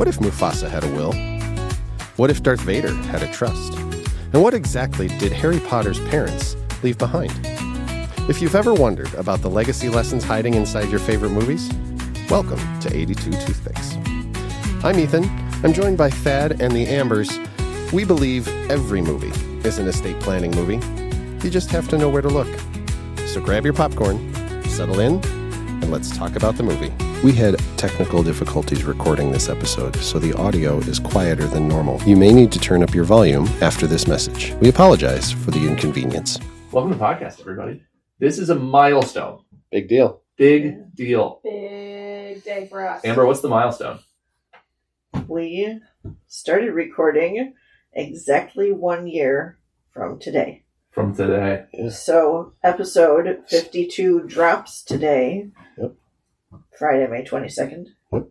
What if Mufasa had a will? What if Darth Vader had a trust? And what exactly did Harry Potter's parents leave behind? If you've ever wondered about the legacy lessons hiding inside your favorite movies, welcome to 82 Toothpicks. I'm Ethan. I'm joined by Thad and the Ambers. We believe every movie is an estate planning movie. You just have to know where to look. So grab your popcorn, settle in, and let's talk about the movie. We had technical difficulties recording this episode, so the audio is quieter than normal. You may need to turn up your volume after this message. We apologize for the inconvenience. Welcome to the podcast, everybody. This is a milestone. Big deal. Big deal. Big day for us. Amber, what's the milestone? We started recording exactly 1 year from today. From today. Yeah. So episode 52 drops today. Yep. Friday, May 22nd. Yep.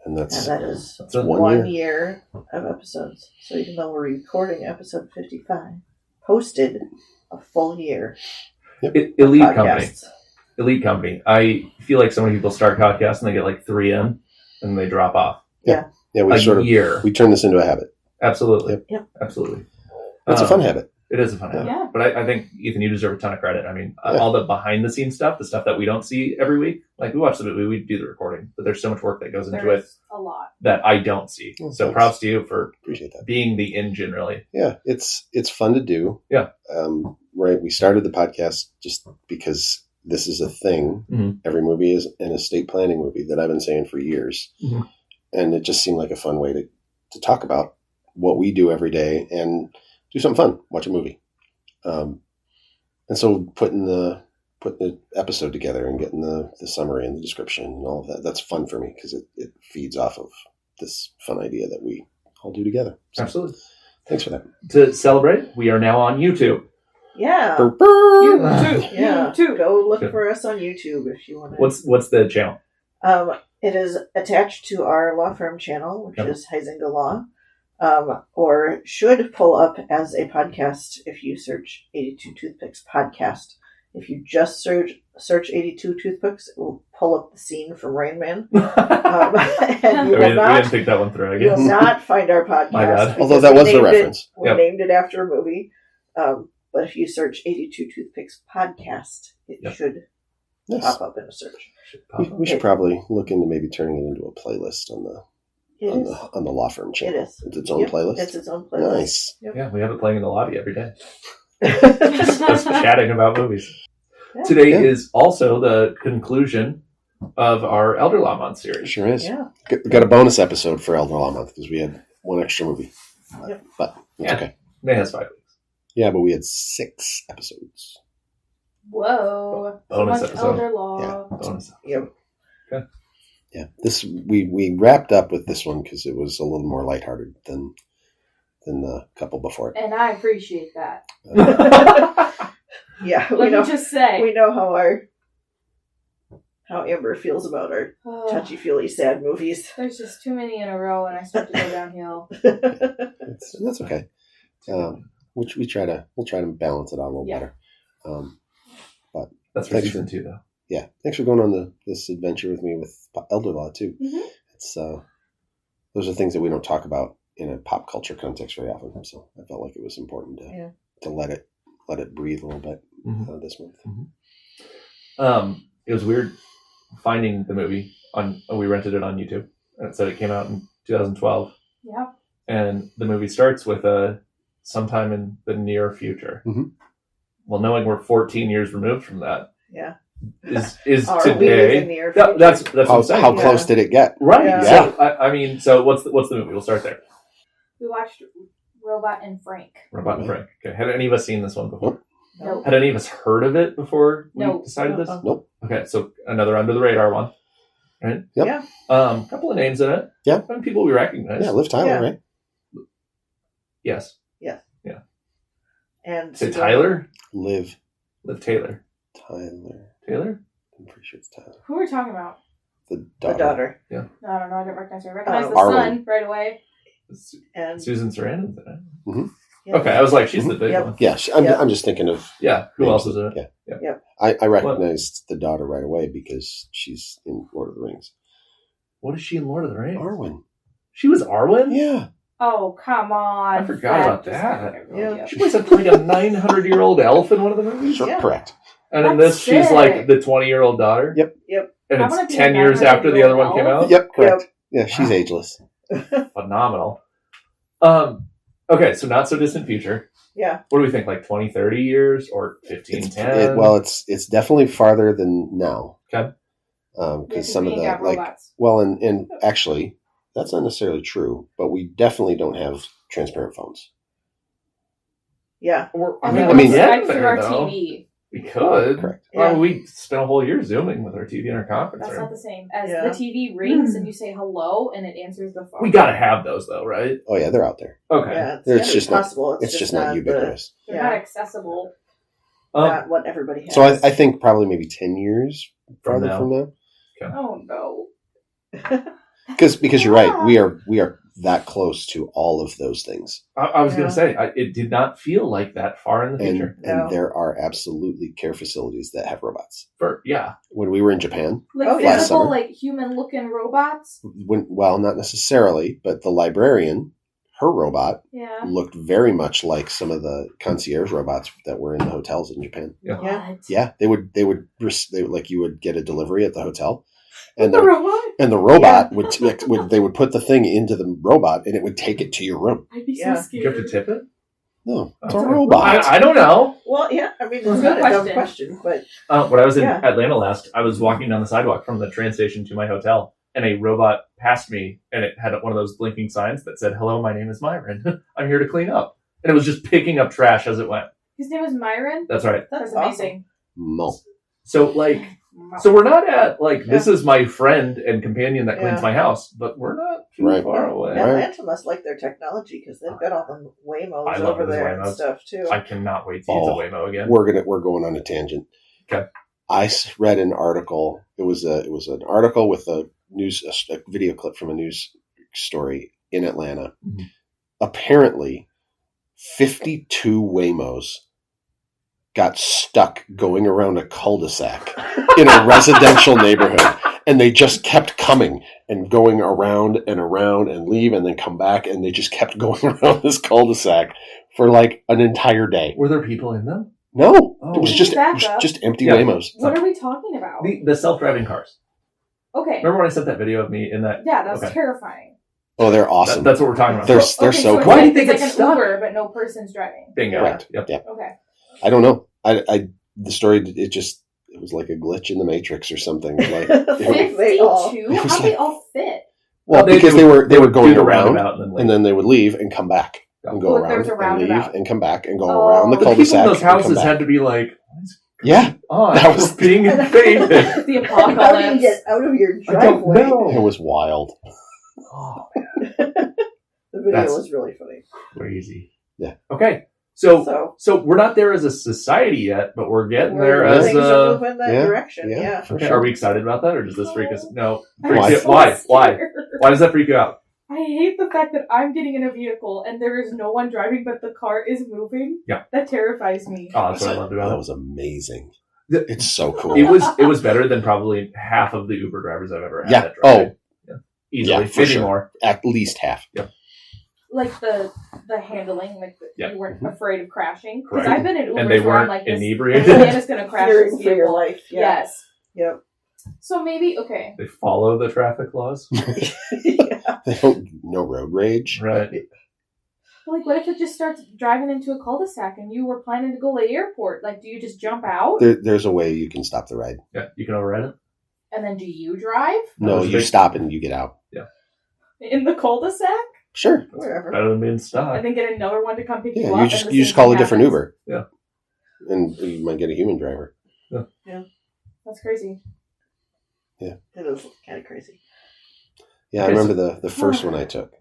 And And that is That's a 1 year of episodes. So even though we're recording episode 55, posted a full year. Elite of company. podcasts. Elite company. I feel like so many people start podcasts and they get like 3 in and they drop off. Yeah, a year. We turn this into a habit. Absolutely. Yep. Absolutely. It's a fun habit. It is a fun habit. Yeah. But I think, Ethan, you deserve a ton of credit. I mean, Yeah. all the behind the scenes stuff, the stuff that we don't see every week, like we watch the movie, we do the recording, but there's so much work that goes into it There's a lot. that I don't see. Oh, So thanks. props to you for Appreciate that. being the engine, really. Yeah, it's fun to do. Yeah. Right. We started the podcast just because this is a thing. Mhm. Every movie is an estate planning movie that I've been saying for years. Mhm. And it just seemed like a fun way to talk about what we do every day and do something fun, watch a movie. And so putting the episode together and getting the summary and the description and all of that, that's fun for me because it feeds off of this fun idea that we all do together. So Absolutely. thanks for that. To celebrate, we are now on YouTube. Yeah. YouTube. Yeah. YouTube. Go look Good. for us on YouTube if you want to. What's the channel? It is attached to our law firm channel, which Yep. is Huizinga Law, or should pull up as a podcast if you search 82 Toothpicks podcast. If you just search 82 Toothpicks, it will pull up the scene from Rain Man. And you we will not, didn't think that one through, I you will guess. not find our podcast. My bad. Although because that we was the named it- reference. We Yep. named it after a movie. But if you search 82 Toothpicks podcast, it Yep. should Nice. pop up in a search. We should probably look into maybe turning it into a playlist on the law firm channel. It is. It's its own Yep, playlist. It's its own playlist. Nice. Yeah, we have it playing in the lobby every day. Just Just chatting about movies. Yeah. Today Yeah. is also the conclusion of our Elder Law Month It series. sure is. Yeah. Got a bonus episode for Elder Law Month because we had one extra movie. Yep. But it's Yeah. okay. May has 5 weeks. Yeah, but we had 6 episodes. Whoa. So Bonus much episode. elder law. Yeah. Bonus. Yep. Yeah. We wrapped up with this one because it was a little more lighthearted than the couple before it. And I appreciate that. Yeah. Let me just say. We know how Amber feels about our touchy-feely sad movies. There's just too many in a row and I start to go downhill. That's okay. Which we'll try to balance it out a little Yeah. better. That's for Thanks season 2, though. Yeah, thanks for going on this adventure with me with Elder Law too. Mhm. It's those are things that we don't talk about in a pop culture context very often. So I felt like it was important to let it breathe a little bit Mhm. this month. It was weird finding the movie we rented it on YouTube. And it said it came out in 2012. Yeah. And the movie starts with sometime in the near future. Mhm. Well, knowing we're 14 years removed from that Yeah. is Are we in today. the near That- future? that's what I'm saying. How Yeah. close did it get? Right. Yeah. So I mean, so what's the movie? We'll start there. We watched Robot and Frank. Robot and Frank. Okay. Had any of us seen this one before? Nope. Had any of us heard of it before we No. decided this? Nope. Okay, so another under the radar one, right? Yep. Yeah. Couple of names in it. Yeah. And people we recognize. Yeah, Liv Tyler, Yeah. right? Yes. And Is it Tyler? Liv Taylor. Tyler. Taylor? I'm pretty sure it's Tyler. Who are we talking about? The the daughter. I don't know. I didn't recognize her. I recognize the Arwen. son right away. And Susan Sarandon's in it. yeah. Okay, I was like, she's the big Yep. one. Yeah, Yep. I'm just thinking of Yeah. Who else is in it? Yeah. Yep. I recognized the daughter right away because she's in Lord of the Rings. What is she in Lord of the Rings? Arwen. She was Arwen? Yeah. Oh, come on. I forgot about just that. kinda Yeah. really up. She was like a 900-year-old elf in one of the movies? Sure, Yeah. correct. And in That's this, she's like sick. the 20-year-old daughter? Yep. And I wanna it's be 10 a years after the other one 900-year-old came elf. out? Yep, correct. Yeah, she's Wow. ageless. Phenomenal. Okay, so not so distant future. Yeah. What do we think, like 20, 30 years or 15, 10? It's definitely farther than now. Okay. Because some of we the, ain't got like, robots. well, and actually, that's not necessarily true, but we definitely don't have transparent phones. Yeah. And I then mean, we'll yeah, Skype through our TV. We could. Correct. Well, Yeah. we spent a whole year Zooming with our TV in our conference That's room. not the same. As Yeah. the TV rings and you say hello and it answers the phone. We gotta have those though, right? Oh yeah, they're out there. Okay. Yeah. It's, It's gotta be just not- possible. It's just not ubiquitous. They're Yeah. not accessible. Not what everybody has. So I think probably maybe 10 years farther now. from now. Oh no. Because you're right, we are that close to all of those things, I was Yeah. gonna say, it did not feel like that far in the and future. No. there are absolutely care facilities that have robots. Yeah. When we were in Japan, Like Oh, yeah. physical, Last summer. like human looking robots. well, not necessarily, but the librarian, her robot Yeah. looked very much like some of the concierge robots that were in the hotels in Japan. Yeah. What? Yeah, they would like you would get a delivery at the hotel, and The robot? the robot would they would put the thing into the robot and it would take it to your room. I'd be Yeah. so Do you have to scared. tip it? No, it's Okay. a robot. I don't know. Well, yeah. I mean, it's Good not a dumb question. question, but When I was in Yeah. Atlanta last, I was walking down the sidewalk from the train station to my hotel, and a robot passed me, and it had one of those blinking signs that said, "Hello, my name is Myron. I'm here to clean up." And it was just picking up trash as it went. His name was Myron. That's right. That's awesome. amazing. Mo. So, like, so we're not at, like, this is my friend and companion that cleans Yeah. my house, but we're not too Right. far away. Right. Atlanta must like their technology because they've got all the Waymos I love over those there and Waymos. stuff too. I cannot wait to use a Waymo again. We're going on a tangent. Okay. I read an article. It was an article with a video clip from a news story in Atlanta. Mhm. Apparently, 52 Waymos got stuck going around a cul-de-sac in a residential neighborhood, and they just kept coming and going around and leave and then come back, and they just kept going around this cul-de-sac for like an entire day. Were there people in them? No, Oh. it was Back up. just empty Yeah. Waymos. What are we talking about? The self-driving cars. Okay. Remember when I sent that video of me in that? Yeah, that's Okay. terrifying. Oh, they're awesome. That's what we're talking about. They're Okay, so so cool. Why do you it's think like it's an stuck? Uber, but no person's driving. Bingo. Correct. Yep. Okay. I don't know. The story, it was like a glitch in the Matrix or something. Like, They all- 52? it was How they like- all fit? well, They because would- they were do going the around, roundabout and then leave. and then they would leave and come back and go Oh, if around there was a and roundabout. leave and come back and go Oh. around the The people cul-de-sac in those and come houses back. had to be like, "What's Yeah, going on? that was- We're being invaded." The How do you apocalypse. get out of your I don't driveway? know. it was wild. Oh, The video That's- was really funny. crazy. Yeah. Okay. So So we're not there as a society yet, but we're getting we're- there as things are a. moving in that yeah, direction. yeah. Yeah. For Okay, sure. are we excited about that, or does this freak us? No. I'm Freak Why? you- so Why? scared. Why does that freak you out? I hate the fact that I'm getting in a vehicle and there is no one driving, but the car is moving. Yeah. That terrifies me. Oh, that's what I loved about That it. was amazing. The- It's so cool. It was better than probably half of the Uber drivers I've ever had. Yeah. That drive. Yeah. Easily, Yeah, for maybe sure. more. At least half. Like the handling, like Yeah. you weren't afraid of crashing. Because Correct. I've been in Ubers And they where I'm weren't like, this inebriated. man is going to crash Fearing this for your vehicle. life. Yeah. Yes. Yep. So maybe, okay. They follow the traffic laws, Yeah. They don't no road rage. right? But like, what if it just starts driving into a cul-de-sac and you were planning to go to the airport? Like, do you just jump out? There's a way you can stop the ride. Yeah, you can override it. And then do you drive No, was you big- stop and you get out. in the cul-de-sac? Sure. Whatever. Better than being And stuck. then get another one to come pick you Yeah, up? you and the just same call a thing different happens? Uber. And you might get a human driver. That's crazy. It was kind of crazy. Yeah, I Okay, remember the first one I took.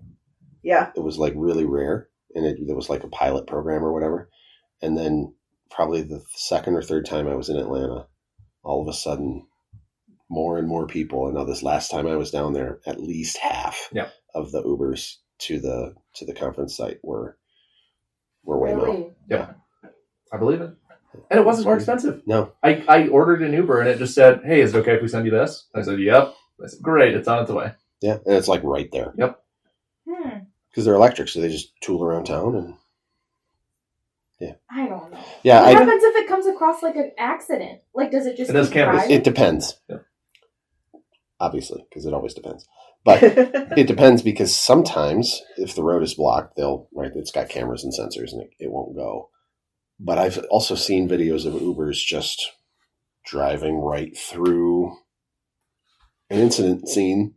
Yeah. It was like really rare, and it was like a pilot program or whatever. And then probably the second or third time I was in Atlanta, all of a sudden, more and more people. And now this last time I was down there, at least half Yeah. of the Ubers to the conference site were Waymo. Really? Yeah, I believe it. And it wasn't more expensive. No. I ordered an Uber and it just said, "Hey, is it okay if we send you this?" I said, "Yep." I said, "Great, it's on its way." Yeah, and it's like right there. Yep. Because they're electric, so they just tool around town and. I don't know. Yeah, What happens if it comes across like an accident? Like, does it just It does keep cameras. driving? It depends. Yeah. Obviously, because it always depends. But it depends because sometimes if the road is blocked, it's got cameras and sensors and it won't go. But I've also seen videos of Ubers just driving right through an incident scene,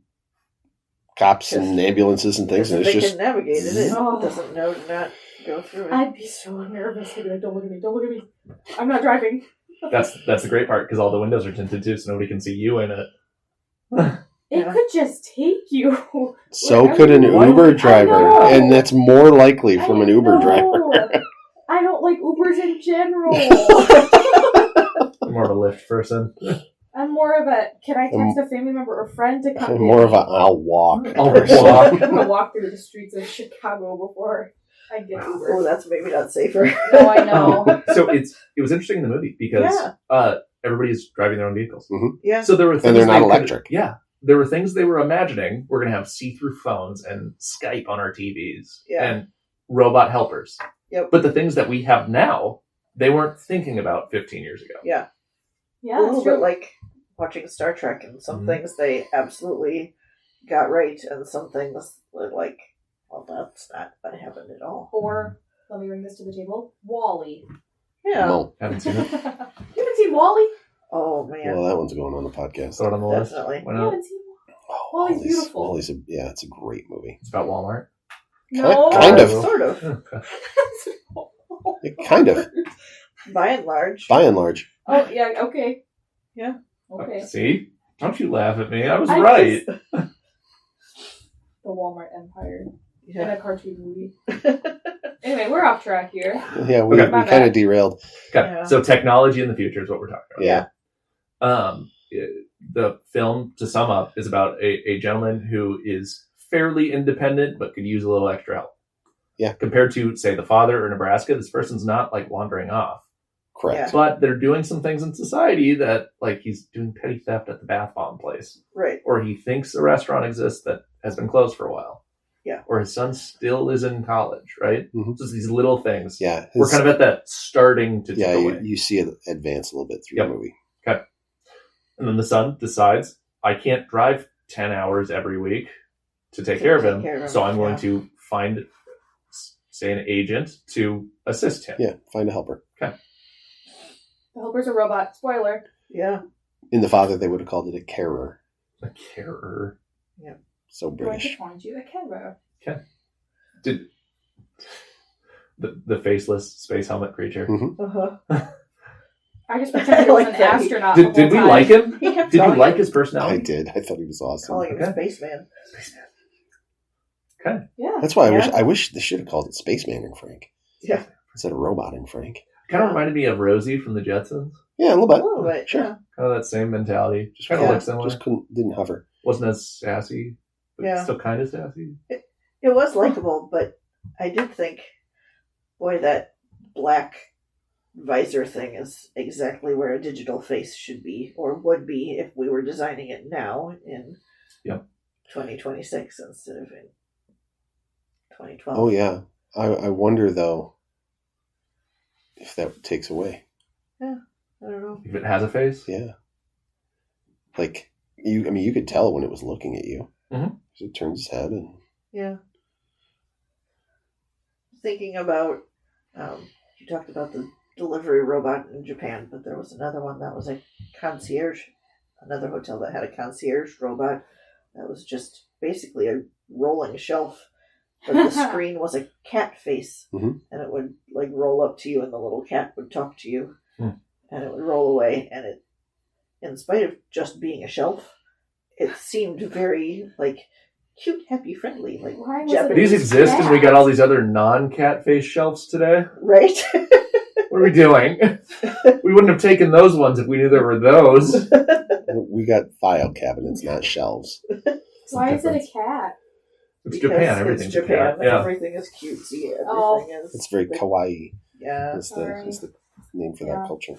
cops and ambulances and things, and If it's they just can navigate it, it Oh. doesn't know to not go through it. I'd be so nervous. I'd be like, don't look at me. Don't look at me. I'm not driving. That's the great part because all the windows are tinted too, so nobody can see you in it. It Yeah. could just take you. so wherever could an you want. Uber I driver, know. and that's more likely from an I Uber know. driver. I don't like Ubers in general. I'm more of a Lyft person. I'm more of a, can I text a family member or friend to come I'm get more me? of a I'll walk. I'll person. walk. I'm going to walk through the streets of Chicago before I get Uber. Oh, that's maybe not safer. No, I know. So it was interesting in the movie because everybody's driving their own vehicles. Yeah. So there were things And they're not they could- electric. Yeah. There were things they were imagining. We're going to have see-through phones and Skype on our TVs Yeah. and robot helpers. Yep. But the things that we have now, they weren't thinking about 15 years ago. Yeah. Yeah, A that's little true. bit like watching Star Trek, and some Mhm. things they absolutely got right, and some things were like, well, that's not what happened at all. Or, let me bring this to the table, WALL-E. Yeah. No. Haven't seen it. You haven't seen WALL-E? Oh man. Well, that one's going on the podcast. Throw it on the list. Definitely. Why You not? haven't seen WALL-E? WALL-E's beautiful. Wally's it's a great movie. It's about Walmart. No. Kind of. Sort of. Kind of, By and large. by and large. Oh, yeah, okay. Yeah. Okay. See? Don't you laugh at me. I was I right. The Walmart Empire in Yeah. a cartoon movie. Anyway, we're off track here. Yeah, we Okay. My kind bad. of derailed. Okay. Yeah. So technology in the future is what we're talking about. Yeah. The film, to sum up, is about a gentleman who is fairly independent but could use a little extra help. Yeah. Compared to, say, the father or Nebraska, this person's not like wandering off. Correct. But they're doing some things in society that, like, he's doing petty theft at the bath bomb place. Right. Or he thinks a restaurant exists that has been closed for a while. Yeah. Or his son still is in college, right? Mhm. Just these little things. Yeah. We're kind of at that starting to yeah, tick away. you see it advance a little bit through Yep. the movie. And then the son decides, I can't drive 10 hours every week to take care of him, so I'm going to find, say, an agent to assist him. Yeah, find a helper. The helper's a robot. Spoiler. Yeah. In The Father, they would have called it a carer. A carer. So Going to British. find you a camera. Did the faceless space helmet creature. Uh-huh. I just pretended he was an that. astronaut. Did the whole we time. like him? He kept Did you calling like him- his I personality? did. I thought he was awesome. calling him Okay. Spaceman. Yeah. That's why Yeah. I wish they should have called it Spaceman and Frank Yeah. instead of Robot and Frank. Kind of reminded me of Rosie from the Jetsons. Yeah, a little A bit. little bit. Sure. Yeah. Kind of that same mentality. Just kind Yeah, of looks similar. Just didn't hover. Wasn't as sassy, but Yeah. still kind of sassy. It was likable, but I did think, boy, that black visor thing is exactly where a digital face should be, or would be if we were designing it now in Yep. 2026 instead of in 2012. Oh yeah. I wonder though if that takes away. I don't know. If it has a face. Yeah. Like you could tell when it was looking at you. Mhm. So it turns its head and Yeah. Thinking about, you talked about the delivery robot in Japan, but there was another one that was a concierge, another hotel that had a concierge robot that was just basically a rolling shelf, but the screen was a cat face, Mhm. and it would like roll up to you, and the little cat would talk to you, Hmm. and it would roll away, and it, in spite of just being a shelf, it seemed very like cute, happy, friendly, like Why was it Japanese. These exist, and we got all these other non-cat face shelves today. Right? What are we doing? We wouldn't have taken those ones if we knew there were those. we got file cabinets, not shelves. Why is it a cat? It's Because Japan. Everything's it's Japan. Japan. Yeah. Everything is cutesy. Everything Oh. is. It's very kawaii. Yeah. Is Sorry. the name for Yeah. that culture.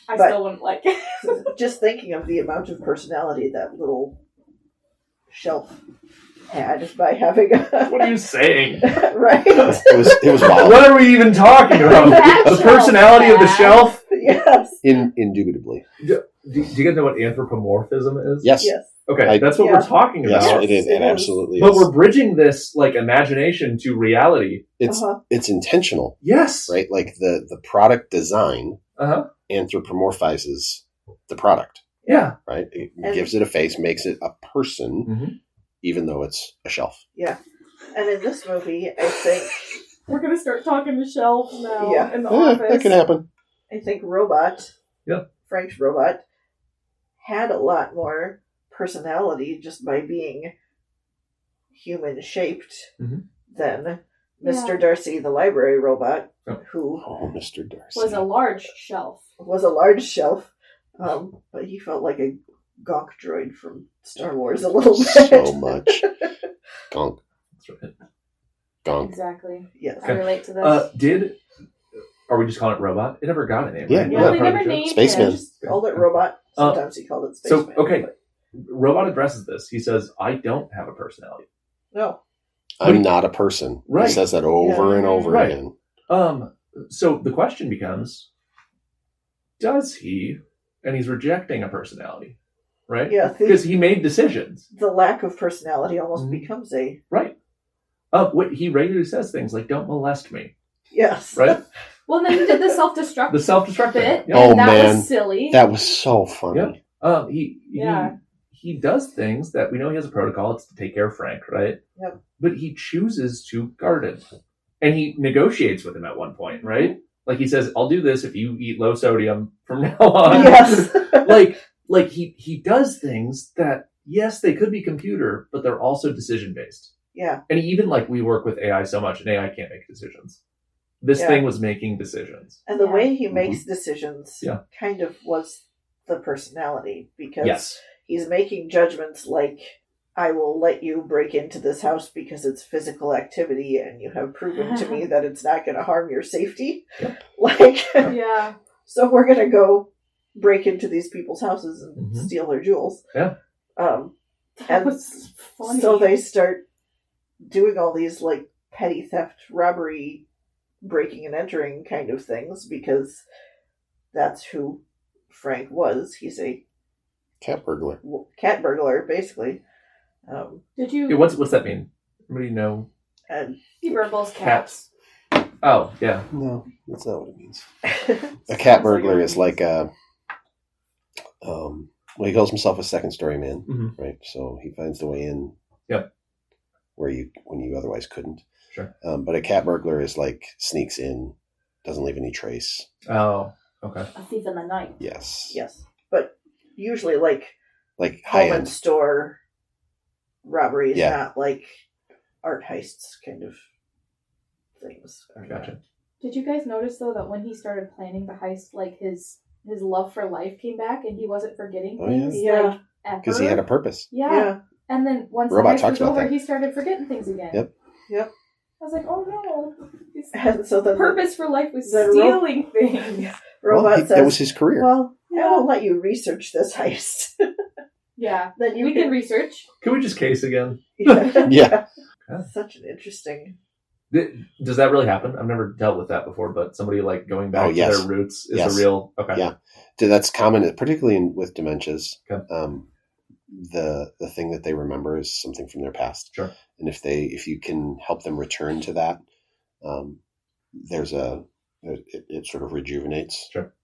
I But- still wouldn't like it. Just thinking of the amount of personality that little shelf had by having a What are you saying? right? It was wild. What are we even talking about? That The shelf, personality of the Dad. shelf? Yes. Indubitably. Do you guys know what anthropomorphism is? Yes. Yes. Okay, that's what we're talking Yes, about. it is. It It is. absolutely But is. we're bridging this like imagination to reality. It's intentional, Yes. right? Like the product design Uh-huh. anthropomorphizes the product, Yeah. right? It And- gives it a face, makes it a person, Mhm. even though it's a shelf. And in this movie, I think We're gonna start talking to shelves now Yeah. in the Yeah, office. that can happen. Robot, Yeah. Frank's robot, had a lot more personality just by being human shaped Mhm. than Mr. Yeah. Darcy, the library robot, Oh. who Oh, Mr. Darcy. Was a large shelf. was a large shelf, but he felt like a gonk droid from Star Wars a little bit. so much. Gonk. That's right. Gonk. Exactly. Yes. I relate to this. Are we just calling it robot? It never got a name, Yeah. right? Yeah, no, Not they part of never the show? named Spaceman. him. Just called it robot. Sometimes he called it So, spaceman. okay. but Robot addresses this. He says, I don't have a personality. No. I'm not a person. Right. He says that over Yeah. and over Right. again. So the question becomes, does he? And he's rejecting a personality, right? Yeah. Because he made decisions. The lack of personality almost Mhm. becomes a Right. He regularly says things like, don't molest me, yes. right? Well, then he did the self-destruct The self-destruct bit. thing. Oh, and that man. was silly. That was so funny. Yeah. Yeah. He does things that we know he has a protocol. It's to take care of Frank, right? Yep. But he chooses to guard him. And he negotiates with him at one point, right? Like he says, I'll do this if you eat low sodium from now on. Yes. like he does things that, yes, they could be computer, but they're also decision based. Yeah. And even like we work with AI so much and AI can't make decisions. This Yeah. thing was making decisions. And the Yeah. way he makes decisions Yeah. kind of was the personality because Yes. he's making judgments like, I will let you break into this house because it's physical activity and you have proven to me that it's not going to harm your safety. Like, Yeah. so we're going to go break into these people's houses and Mhm. steal their jewels. Yeah. That And was funny. so they start doing all these like petty theft, robbery, breaking and entering kind of things because that's who Frank was. He's a Cat burglar. cat burglar, basically. Did you? Yeah, what's that mean? Anybody know? And He burgles cats. Oh, yeah. No, that's not what it means. A cat burglar is like a, he calls himself a second story man, Mhm. right? So he finds the way in. Yep. When you otherwise couldn't. Sure. But a cat burglar is like sneaks in, doesn't leave any trace. Oh, okay. A thief in the night. Yes. yes, but usually like Like high home and end. store robberies, Yeah. not like art heists kind of things. Gotcha. Did you guys notice though that when he started planning the heist, like his love for life came back and he wasn't forgetting Oh, yeah. things? Yeah. Like, ever? Because he had a purpose. Yeah. Yeah. And then once Robot the heist talks was about over, that. he started forgetting things again. Yep. Yep. I was like, oh no. His And so then purpose for life was the stealing things. the robot says, that was his career. well, I Yeah. won't let you research this heist. Yeah. Then you We can research. Can we just case again? Yeah. Such an interesting. Does that really happen? I've never dealt with that before, but somebody like going back Oh, to yes. their roots is Yes. a real okay. Yeah. That's common, particularly with dementias. Okay. The thing that they remember is something from their past. Sure. And if you can help them return to that, it sort of rejuvenates. Sure.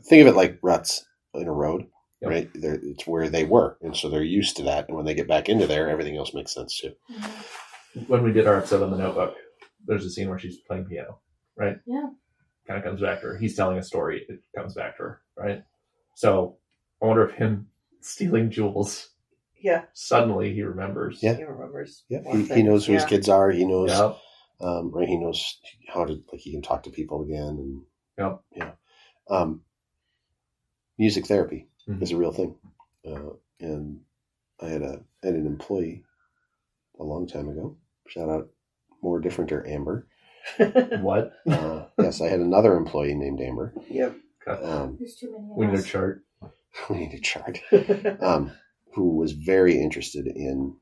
Think of it like ruts in a road, Yep. right? It's where they were, and so they're used to that. And when they get back into there, everything else makes sense too. When we did our episode on The Notebook, there's a scene where she's playing piano, right? Yeah. Kind of comes back to her. He's telling a story. It comes back to her, right? So I wonder if him stealing jewels, Yeah, suddenly he remembers. Yeah. he remembers. Yeah, more he things. knows who his Yeah. kids are. He knows, Yeah. right? He knows how to he can talk to people again, and Yep. yeah. Music therapy Mhm. is a real thing, and I had an employee a long time ago. Shout out, more different or Amber. What? Yes, I had another employee named Amber. Yep. There's too many of We need a us. chart. We need a chart. Who was very interested in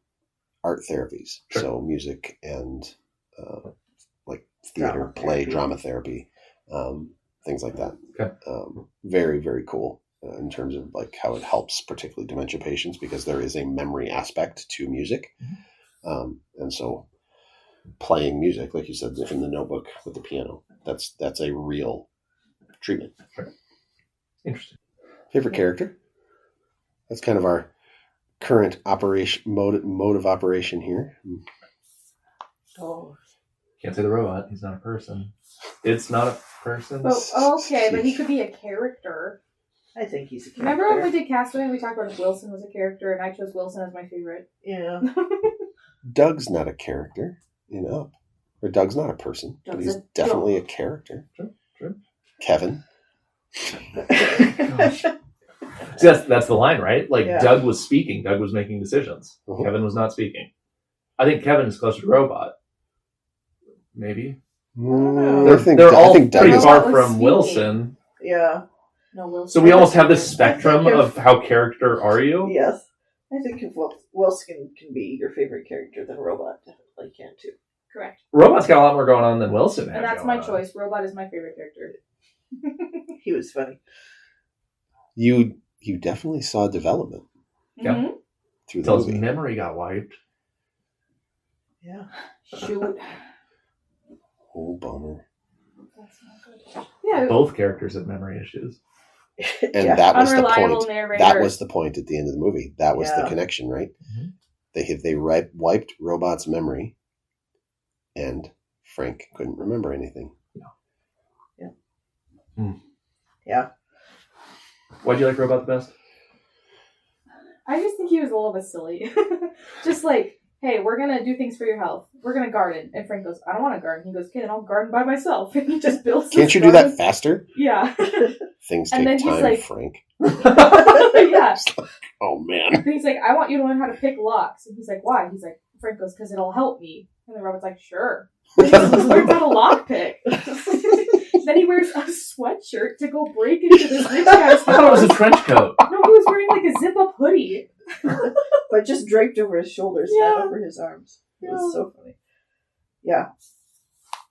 art therapies. Sure. So music and like theater, Drama play, therapy. drama therapy, things like that. Okay. Very, very cool in terms of like how it helps particularly dementia patients, because there is a memory aspect to music. And so playing music, like you said, in the Notebook with the piano, that's a real treatment. Sure. Interesting. Favorite character? That's kind of our current operation mode of operation here. Oh, Can't say the robot. He's not a person. It's not a person. But, okay, but he could be a character. I think he's a character. Remember when we did Castaway and we talked about if Wilson was a character, and I chose Wilson as my favorite? Yeah. Doug's not a character, or Doug's not a person, but Doug's he's a definitely dog. a character. Sure. Kevin. Gosh. See, that's the line, right? Like, Yeah. Doug was speaking. Doug was making decisions. Mhm. Kevin was not speaking. I think Kevin is closer to robot. Maybe. I think They're all Doug pretty is- far was from speaking. Wilson. Yeah. No, Wilson. So we almost have this I spectrum think of how character are you? Yes. I think if Wilson can be your favorite character, then Robot definitely can too. Correct. Robot's got a lot more going on than Wilson had. And that's going my on. choice. Robot is my favorite character. He was funny. You definitely saw development Yeah. Mhm. through the Until his movie. memory got wiped. Yeah. Shoot. Oh, bummer. That's not good. Yeah. Both characters have memory issues. And Yeah. that was the Unreliable point. narrator. That was the point at the end of the movie. That was the Yeah. connection, right? Mhm. They wiped Robot's memory, and Frank couldn't remember anything. Yeah. Why'd you like Robot the best? I just think he was a little bit silly. Just like, hey, we're going to do things for your health. We're going to garden. And Frank goes, I don't want to garden. He goes, okay, then I'll garden by myself. And he just builds Can't this you do garden. that faster? Yeah. Things And take then he's time, like- Frank. Yeah. Oh, man. And he's like, I want you to learn how to pick locks. And he's like, why? He's like, Frank goes, because it'll help me. And the robot's like, sure. And he just learns how to lockpick. Then he wears a sweatshirt to go break into this rich guy's I thought it was house. a trench coat. No, he was wearing like a zip-up hoodie. But just draped over his shoulders, Yeah. not over his arms. It was so funny. Yeah.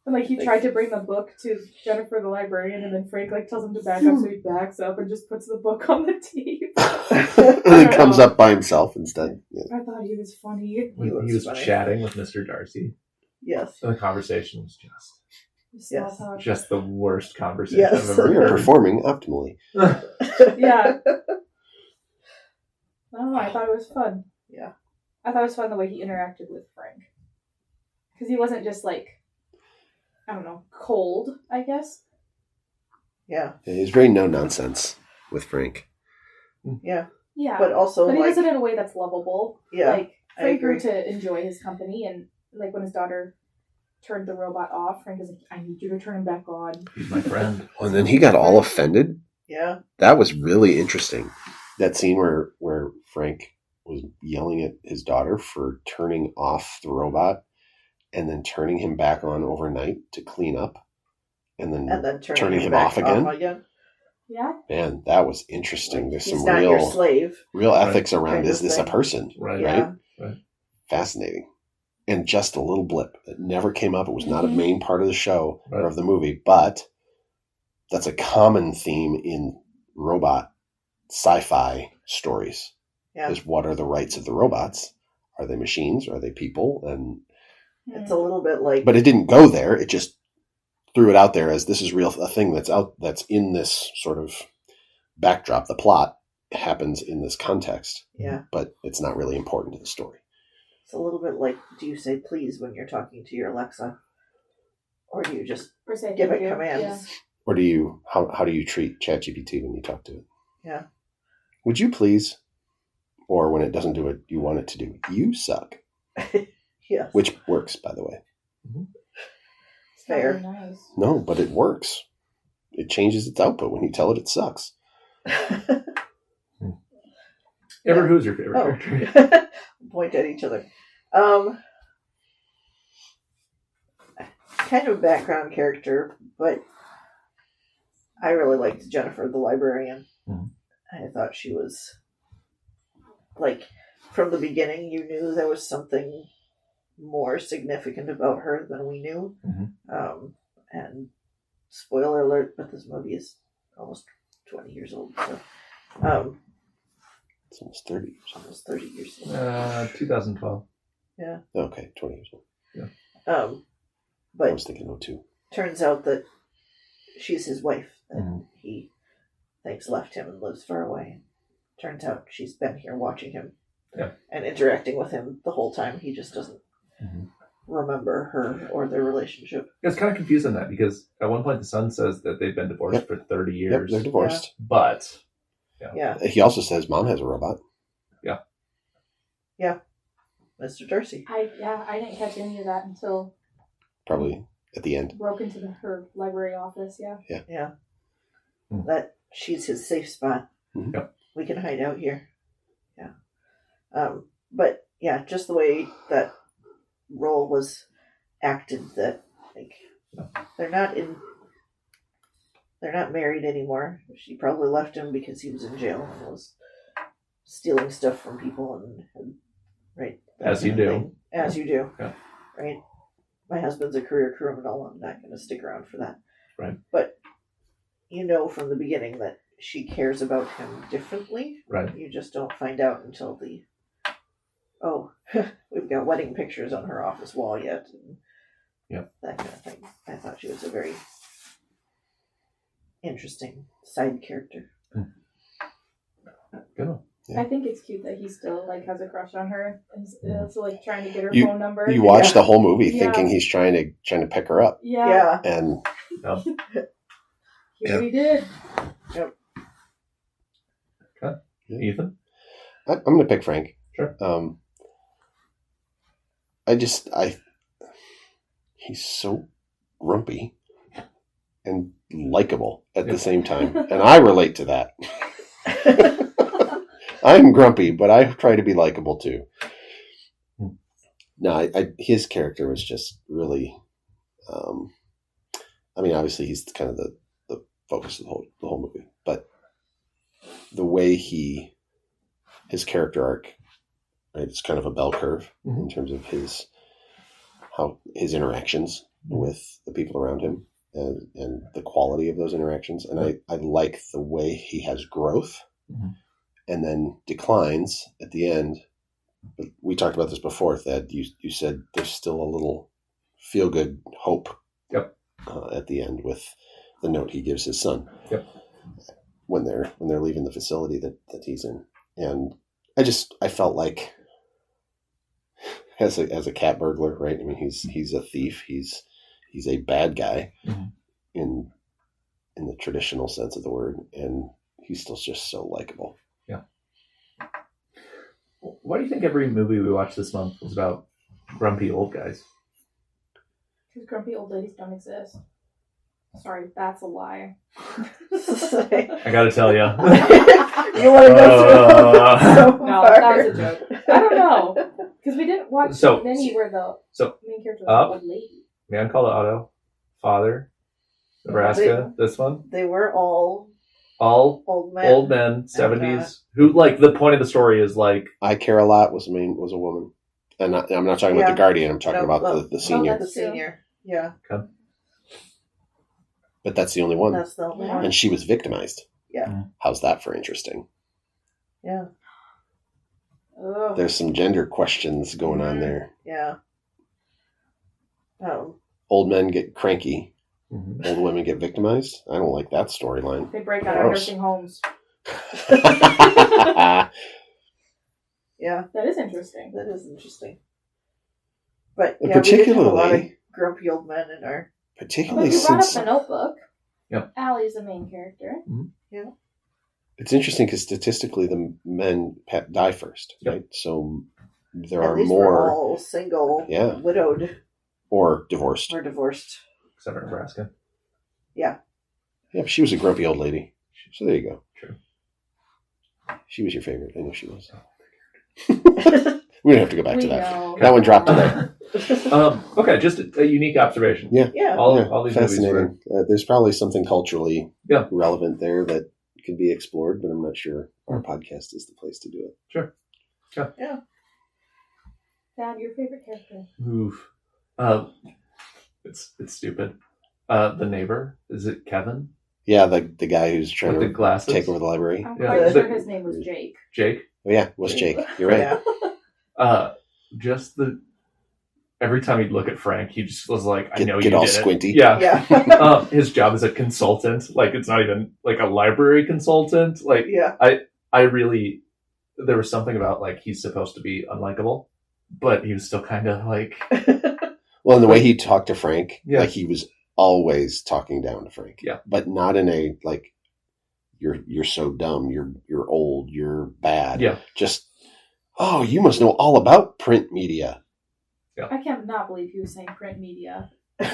And like he tried to bring the book to Jennifer the librarian, and then Frank like tells him to back up, so he backs up and just puts the book on the table. And then comes up by himself instead. Yeah. I thought he was funny. When was he was funny. chatting with Mr. Darcy. Yes. And the conversation was Yes. just the worst conversation Yes. I've ever We are heard. performing optimally. Yeah. I don't know. I thought it was fun. Yeah. I thought it was fun the way he interacted with Frank. Because he wasn't just like, I don't know, cold, I guess. Yeah. He was very no nonsense with Frank. Yeah. Yeah. But also, But he like, does it in a way that's lovable. yeah, Like, I Frank grew agree. to enjoy his company, and like when his daughter turned the robot off, Frank is like, I need you to turn him back on. He's my friend. And then he got all offended. Yeah. That was really interesting. That scene where Frank was yelling at his daughter for turning off the robot and then turning him back on overnight to clean up and then Turning him back off again. Yeah? Man, that was interesting. There's He's some not your real slave. ethics around, Kind of is this a thing. person? Right. Yeah. Fascinating. And just a little blip that never came up. It was not a Mhm. main part of the show Right. or of the movie, but that's a common theme in robot sci-fi stories. Yeah. Is what are the rights of the robots? Are they machines? Are they people? And It's a little bit like. but it didn't go there. It just threw it out there as this is a thing that's in this sort of backdrop. The plot happens in this context, Yeah. but it's not really important to the story. It's a little bit like, do you say please when you're talking to your Alexa? Or do you just Or say give thank it you. commands? Or do you how do you treat ChatGPT when you talk to it? Yeah. Would you please? Or when it doesn't do it, you want it to do. You suck. Yes. Which works, by the way. It's not Fair. very nice. No, but it works. It changes its output when you tell it sucks. Ever, who's your favorite Oh. character? Point at each other. Kind of a background character, but I really liked Jennifer the librarian. Mhm. I thought she was like from the beginning, you knew there was something more significant about her than we knew. And spoiler alert, but this movie is almost 20 years old. So, It's almost 30 years. almost 30 years old. 2012. Yeah. Okay, 20 years old. I But was thinking 02. turns out that she's his wife, and he thinks left him and lives far away. Turns out she's been here watching him and interacting with him the whole time. He just doesn't remember her or their relationship. It's kind of confusing that because at one point the son says that they've been divorced for 30 years. Yep, they're divorced. But Yeah. He also says mom has a robot. Mr. Darcy. I didn't catch any of that until Probably at the end. broke into her library office. Yeah. Yeah. Hmm. That she's his safe spot. Mhm. Yep. We can hide out here. Yeah. But yeah, just the way that role was acted, that like they're not married anymore. She probably left him because he was in jail and was stealing stuff from people and right. that As you kind of do. thing. As you do. Yeah. Right. My husband's a career criminal. I'm not going to stick around for that. Right. But you know from the beginning that she cares about him differently. Right. You just don't find out until we've got wedding pictures on her office wall yet. And that kind of thing. I thought she was a very interesting side character. Good one. Yeah. I think it's cute that he still like has a crush on her and is also like trying to get her You- phone number. You watch Yeah. the whole movie Yeah. thinking he's trying to pick her up, Yeah. and He did. Ethan? I'm going to pick Frank. Sure. He's so grumpy and likable at the same time, and I relate to that. I'm grumpy, but I try to be likable too. No, his character was just really. Obviously he's kind of the focus of the whole movie, but the way his character arc, right, it's kind of a bell curve in terms of his interactions with the people around him and the quality of those interactions, and I like the way he has growth. And then declines at the end. But we talked about this before, Thad. You said there's still a little feel-good hope at the end with the note he gives his son when they're leaving the facility that he's in. And I felt like as a cat burglar, right? I mean, he's a thief. He's a bad guy in the traditional sense of the word, and he's still just so likable. Why do you think every movie we watch this month is about grumpy old guys? Because grumpy old ladies don't exist. Sorry, that's a lie. I gotta tell you. You want to go through so No, far. that was a joke. I don't know. Because we didn't watch many where the main character was an old lady. Man Called Otto, Father, Nebraska, this one. They were all Old men. men, 70s, who, like, the point of the story is, like... I Care a Lot was a woman. And I'm not talking about the Guardian, I'm talking about the senior. The senior. Yeah. Okay. But that's the only one. That's the only one. And she was victimized. Yeah. How's that for interesting? Yeah. Ugh. There's some gender questions going on there. Yeah. Old men get cranky. Mhm. Old women get victimized. I don't like that storyline. They break out of Gross. nursing homes. Yeah. That is interesting. That is interesting. But And yeah, we did have a lot of particularly- grumpy old men in our. But Particularly you brought up since the Notebook. Yep. Allie's the main character. it's interesting because statistically the men die first, Yep. right? So there At are least more we're all single, widowed, or divorced. or divorced. Except for Nebraska. Yeah, but she was a grumpy old lady. So there you go. True. She was your favorite. I know she was. We don't have to go back to We that. know. That one dropped today. Okay, just a unique observation. Yeah. Yeah. All these movies were... fascinating. There's probably something culturally Yeah. relevant there that could be explored, but I'm not sure our podcast is the place to do it. Sure. Dad, your favorite character? Oof. It's stupid. The neighbor, is it Kevin Yeah, the guy who's trying with the to glasses? take over the library. I'm Yeah, quite the- sure his name was Jake. Jake. Oh, yeah, it was Jake. You're right. Yeah. Just the every time he'd look at Frank, he just was like, "I know Get you all did it." squinty. Yeah. Yeah. His job as a consultant, like it's not even like a library consultant. Like Yeah. I really, there was something about like he's supposed to be unlikable, but he was still kind of like, Well, and the way he talked to Frank, Yeah. like he was always talking down to Frank. Yeah. But not in a like you're so dumb, you're old, you're bad. yeah, Just you must know all about print media. I cannot believe he was saying print media.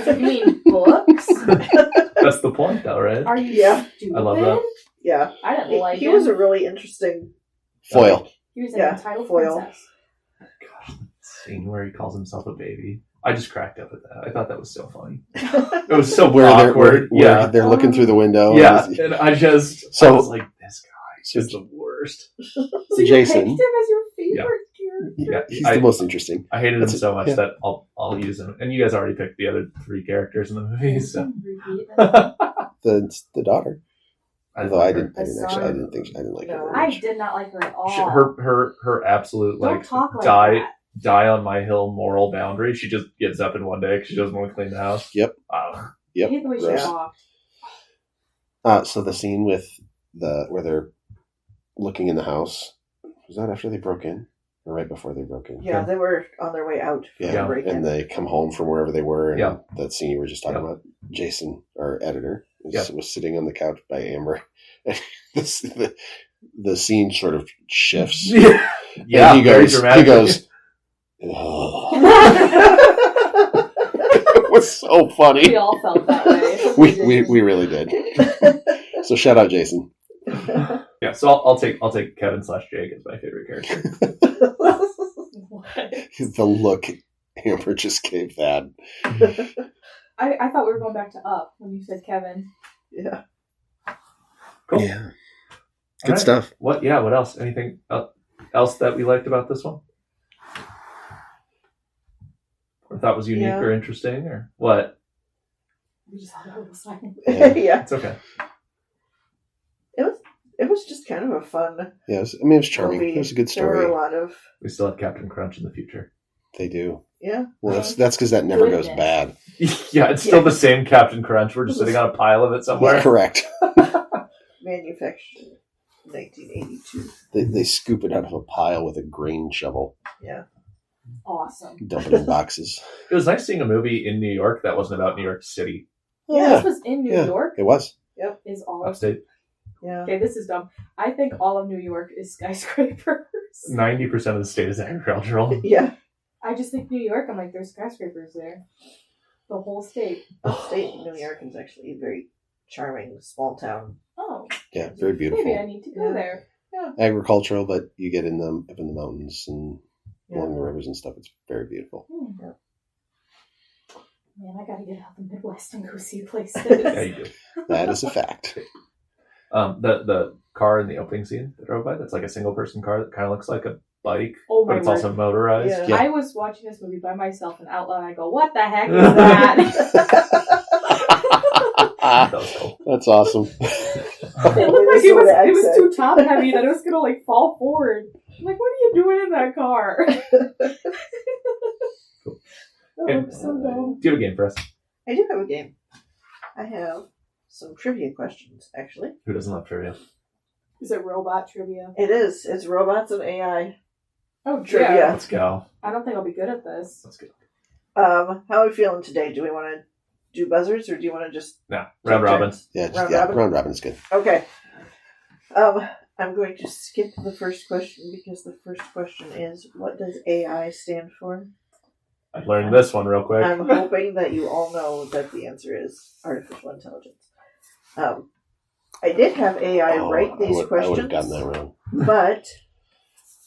You mean books? that's the point, though, right? Are you Yeah. stupid? I love that. Yeah. I didn't like He him. was a really interesting. Foil. He was an Yeah, entitled foil. princess. Gosh, the scene where he calls himself a baby. I just cracked up at that. I thought that was so funny. It was so Where awkward. where they're looking through the window. Yeah, and and I was So- like, this guy So- is the worst. So you Jason. picked him as your favorite character? Yeah, he's the most interesting. I hated him That's- so much yeah. that I'll use him. And you guys already picked the other three characters in the movie, so Repeat. The daughter. Although I didn't I saw her. I didn't like her No. very I much. did not like her at all. Her absolute Don't like talk like die that. die on my hill moral boundary. She just gets up in one day because she doesn't want to clean the house. Yep. I Yep. hate the way she gross. talked. So the scene with where they're looking in the house, was that after they broke in? Or right before they broke in? Yeah, they were on their way out from Yeah, the break-in. and they come home from wherever they were, and Yeah. that scene you were just talking Yeah. about, Jason, our editor, Yeah. was sitting on the couch by Amber. And the scene sort of shifts. yeah, And he very goes, dramatic. "Ugh." It was so We funny. all felt that way. We really did. So shout out Jason. Yeah, so I'll take Kevin / Jake as my favorite character. What? The look Amber just gave that. I thought we were going back to Up when you said Kevin. Yeah. Cool. Yeah. All Good right. stuff. What? Yeah. What else? Anything else that we liked about this one? Or thought was unique Yeah. or interesting or what? We just had a little silence. Yeah. It's okay. It was just kind of a fun Yeah, it was charming. movie. It was a good There were story. a lot of We still have Captain Crunch in the future. They do. yeah. Well, that's because that never goes Goodness. bad. Yeah, it's still Yeah. the same Captain Crunch. We're just sitting on a pile of it somewhere. Correct. Manufactured 1982. They scoop it out of a pile with a grain shovel, Yeah. Awesome. dump it in boxes. It was nice seeing a movie in New York that wasn't about New York City. Yeah, This was in New yeah. York. It was. Is all of Upstate. Yeah. Okay, this is dumb. I think all of New York is skyscrapers. 90% of the state is agricultural. Yeah. I just think New York. I'm like, there's skyscrapers there. The whole state. Upstate New York is actually a very charming small town. Oh, Yeah, very beautiful. maybe I need to go Yeah. there. Agricultural, but you get in them up in the mountains and Yeah. along the rivers and stuff. It's very beautiful. Hmm. Yeah. Man, I gotta get out the Midwest and go see places. Yeah, you do. That is a fact. The car in the opening scene that drove by, that's like a single person car that kind of looks like a bike, Oh but my it's word. also motorized. Yeah. Yeah. I was watching this movie by myself and out loud. I go, "What the heck is that?" That was cool. That's awesome. It looked like it was too top heavy that it was gonna like fall forward. I'm like, what are you doing in that car? Cool. That Yeah. looks so dumb. Do you have a game for us? I do have a game. I have some trivia questions, actually. Who doesn't love trivia? Is it robot trivia? It is. It's robots and AI. Oh, Trivia. yeah. Let's go. I don't think I'll be good at this. Let's go. How are we feeling today? Do we want to do buzzers or do you want to just... Now, round robin. Yeah, Round robin? round robin's good. Okay. I'm going to skip the first question because the first question is, what does AI stand for? I learned this one real quick. I'm hoping that you all know that the answer is artificial intelligence. I did have AI write these I would questions, have gotten that wrong. but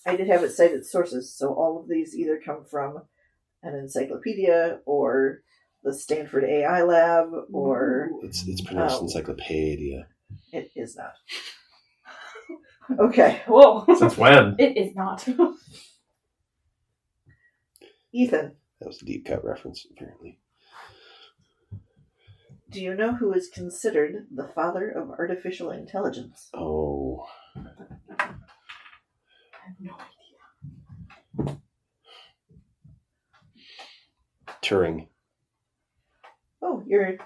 I did have it cited sources, so all of these either come from an encyclopedia or the Stanford AI Lab, or It's pronounced Oh. encyclopedia. it is not. Okay. Whoa. Since when? It is not. Ethan, That was a deep cut reference, apparently. do you know who is considered the father of artificial intelligence? Oh. I have no idea. Turing. Oh, you're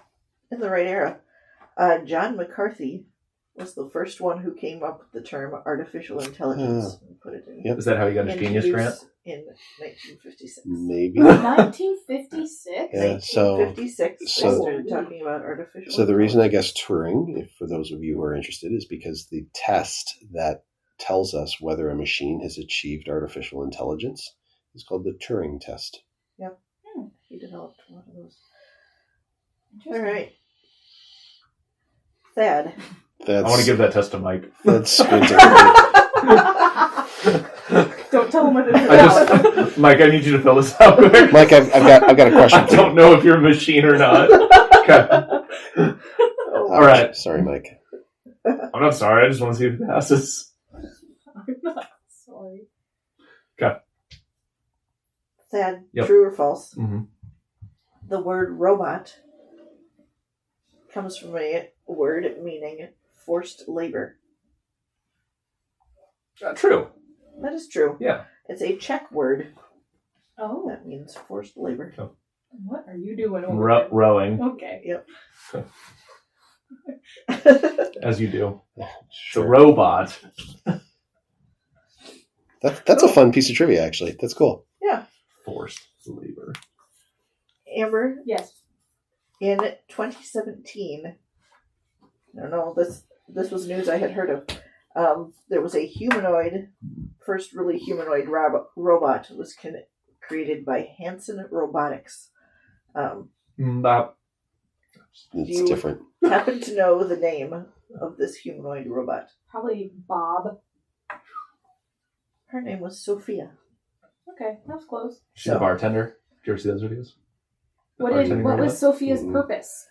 in the right era. John McCarthy was the first one who came up with the term artificial intelligence and put it in. Yep. Is that how you got his into genius use grant? in 1956. Maybe. 1956? Yeah, so 1956, they so- started talking about artificial So the reason I intelligence. guess Turing, if for those of you who are interested, is because the test that tells us whether a machine has achieved artificial intelligence is called the Turing test. He developed one of those. All Interesting. right. Thad. That's I want to give that test to Mike. that's squinting. Don't tell him what it is I about. just, Mike, I need you to fill this out quick. Mike, I've got a question I for don't you. know if you're a machine or not. Okay. All right. Sorry, Mike. I'm not sorry. I just want to see if it passes. I'm not sorry. Thad, Yep. true or false? Mm-hmm. The word robot comes from a word meaning forced labor. True. That is true. Yeah. It's a Czech word Oh, that means forced labor. what are you doing over there? Rowing, Okay. as you do. The Sure. robot. That's a fun piece of trivia, actually. That's cool. Forced labor. Amber, Yes. in 2017, no, this was news I had heard of. There was a first really humanoid robot was created by Hanson Robotics. Bop. It's You- different. Happen to know the name of this humanoid robot? Probably Bob. Her name was Sophia. Okay, that was close. She's a bartender. Did you ever see those videos? The What bartending was robot? Sophia's Mhm. purpose?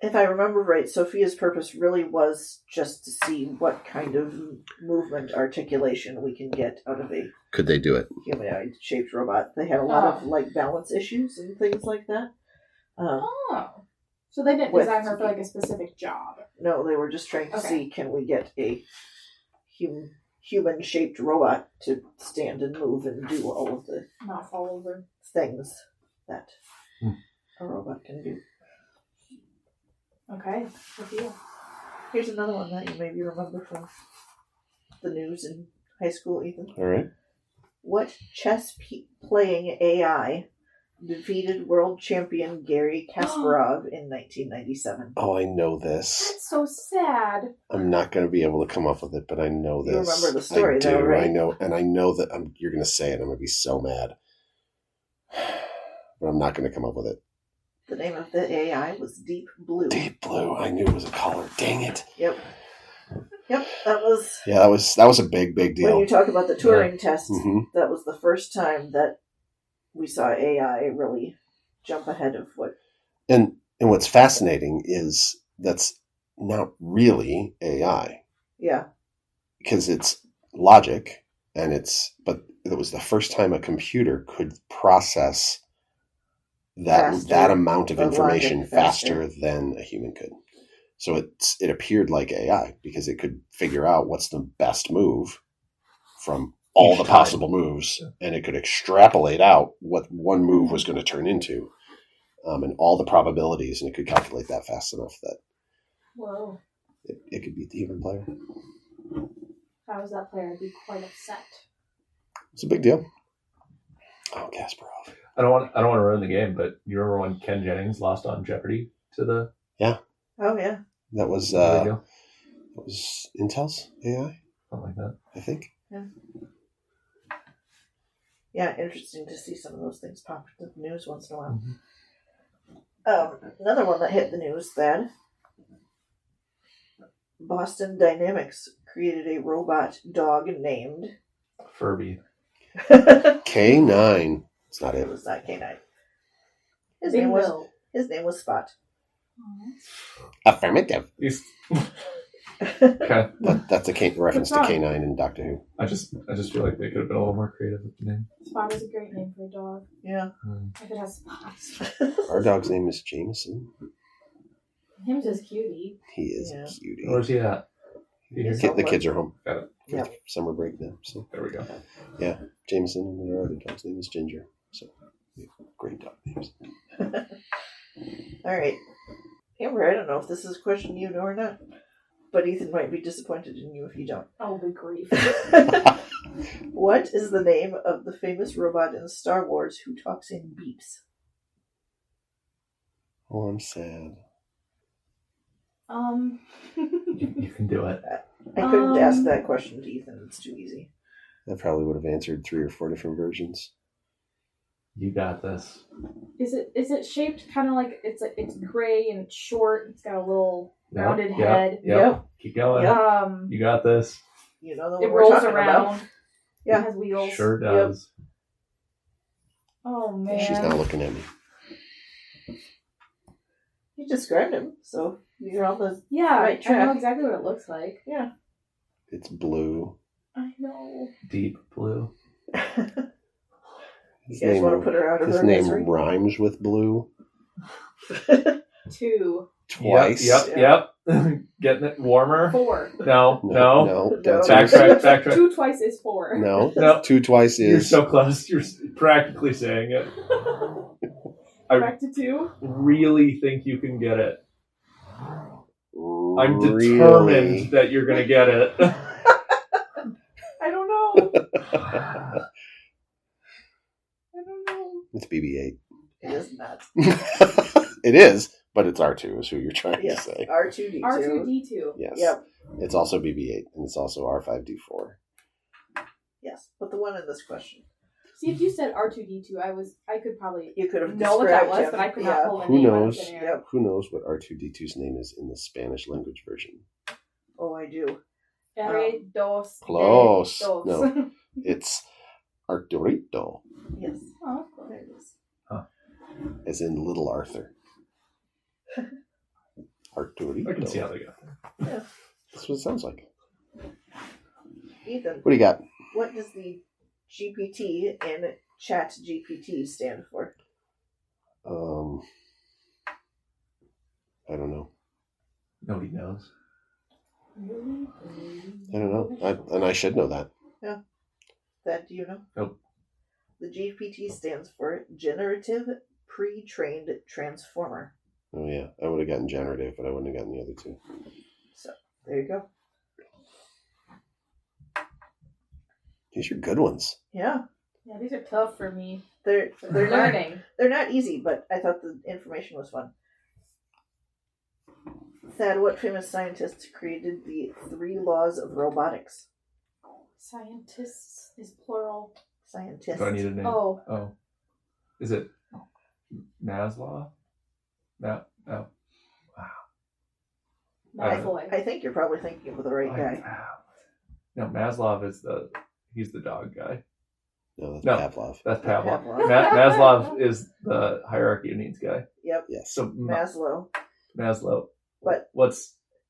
If I remember right, Sophia's purpose really was just to see what kind of movement articulation we can get out of a Could they do it? humanoid-shaped robot. They had a lot of balance issues and things like that. Oh. So they didn't With- design her for like a specific job. No, they were just trying to Okay. see, can we get a human-shaped robot to stand and move and do all of the Not fall over. things that Hmm. a robot can do. Okay. Sophia. Here's another one that you maybe remember from the news in high school, Ethan. All right. What chess-playing AI defeated world champion Garry Kasparov in 1997? Oh, I know this. That's so sad. I'm not going to be able to come up with it, but I know this. You remember the story, I do. though, right? I know, and I know that you're going to say it. I'm going to be so mad, but I'm not going to come up with it. The name of the AI was Deep Blue. Deep Blue. I knew it was a color. Dang it. Yep, that was... Yeah, that was a big When deal. you talk about the Turing test, hmm that was the first time that we saw AI really jump ahead of what... And what's fascinating is that's not really AI Yeah, because it's logic, but it was the first time a computer could process Faster. that amount of The information logic faster. faster than a human could. So it appeared like AI because it could figure out what's the best move from all Each the time. possible moves, and it could extrapolate out what one move was going to turn into, and all the probabilities, and it could calculate that fast enough that Whoa. it could beat the human player. If I was that player, I'd be quite upset. It's a big deal. Oh, Kasparov. I don't want to ruin the game, but you remember when Ken Jennings lost on Jeopardy to the oh yeah. That was video? Intel's AI, Something like that. I think. Yeah, interesting to see some of those things pop into the news once in a while. Mhm. Another one that hit the news, Thad. Boston Dynamics created a robot dog named... Furby. K9. It's not It it. was not K9. His Big name was Bill. Spot. Affirmative. He's Okay. That's a reference to What's wrong? K9 in Doctor Who. I just feel like they could have been a little more creative with the name. Spot is a great name for a dog. Yeah. If it has spots. Our dog's name is Jameson. Him's just cutie. He is Yeah. a cutie. Where's he at? He's The home. kids are home. Got it. For Yep. summer break now. So There we go. Jameson and our other dog's name is Ginger. So great dog names. All right. Amber, I don't know if this is a question you know or not, but Ethan might be disappointed in you if you don't. Oh, good grief. What is the name of the famous robot in Star Wars who talks in beeps? Oh, I'm sad. You can do it. I couldn't ask that question to Ethan. It's too easy. I probably would have answered 3 or 4 different versions. You got this. Is it shaped kind of like it's gray and it's short? It's got a little rounded Yep, head. Yep. Keep going. Yep. You got this. You know the one It we're rolls talking around. about. Yeah. It has wheels. Sure does. Oh man. She's not looking at me. You described him, so you're on the Yeah, right I know track. exactly what it looks like. Yeah. It's blue. I know. Deep blue. His You guys want to put her out of his her name misery? rhymes with blue 2, twice. Yep. Getting it warmer. 4. No. No. That's Backtrack. 2 twice is 4. No. No. 2 twice You're is. so close. You're practically saying it. Back to 2. Really think you can get it. I'm Really? determined that you're going to get it. I don't know. I don't know. It's BB-8. It is not. It is, but it's R2 is who you're trying Yes. to say. R2D2. R2D2. Yes. Yep. It's also BB-8, and it's also R5D4. Yes. But the one in this question. See, if you said R2D2, I could probably You could have know what that described was, him. but I could Yeah. not pull the Who name out of knows? thin air. Yep. Who knows what R2D2's name is in the Spanish language version? Oh, I do. Dos. Close. Dos. No. It's Arturito, Yes. Oh, There it is. as in Little Arthur. Arturito. I can see how they got there. That's what it sounds like. Ethan, What do you got? what does the GPT in ChatGPT stand for? I don't know. Nobody knows. I don't know. And I should know that. That do you know? Nope. The GPT stands for Generative Pre-trained Transformer. Oh yeah, I would have gotten generative, but I wouldn't have gotten the other 2. So there you go. These are good ones. Yeah, Yeah, these are tough for me. they're not Learning. they're not easy, but I thought the information was fun. Thad, what famous scientist created the 3 laws of robotics? Scientists is plural. Scientist. Do I need a name? Oh. Is it Maslow? No. Wow. Malfoy. I think you're probably thinking of the right guy. No, Maslov is he's the dog guy. No, that's No. Pavlov. That's Pavlov. Pavlov. Maslov is the hierarchy of needs guy. Yep, Yes. So Maslow. Maslow. But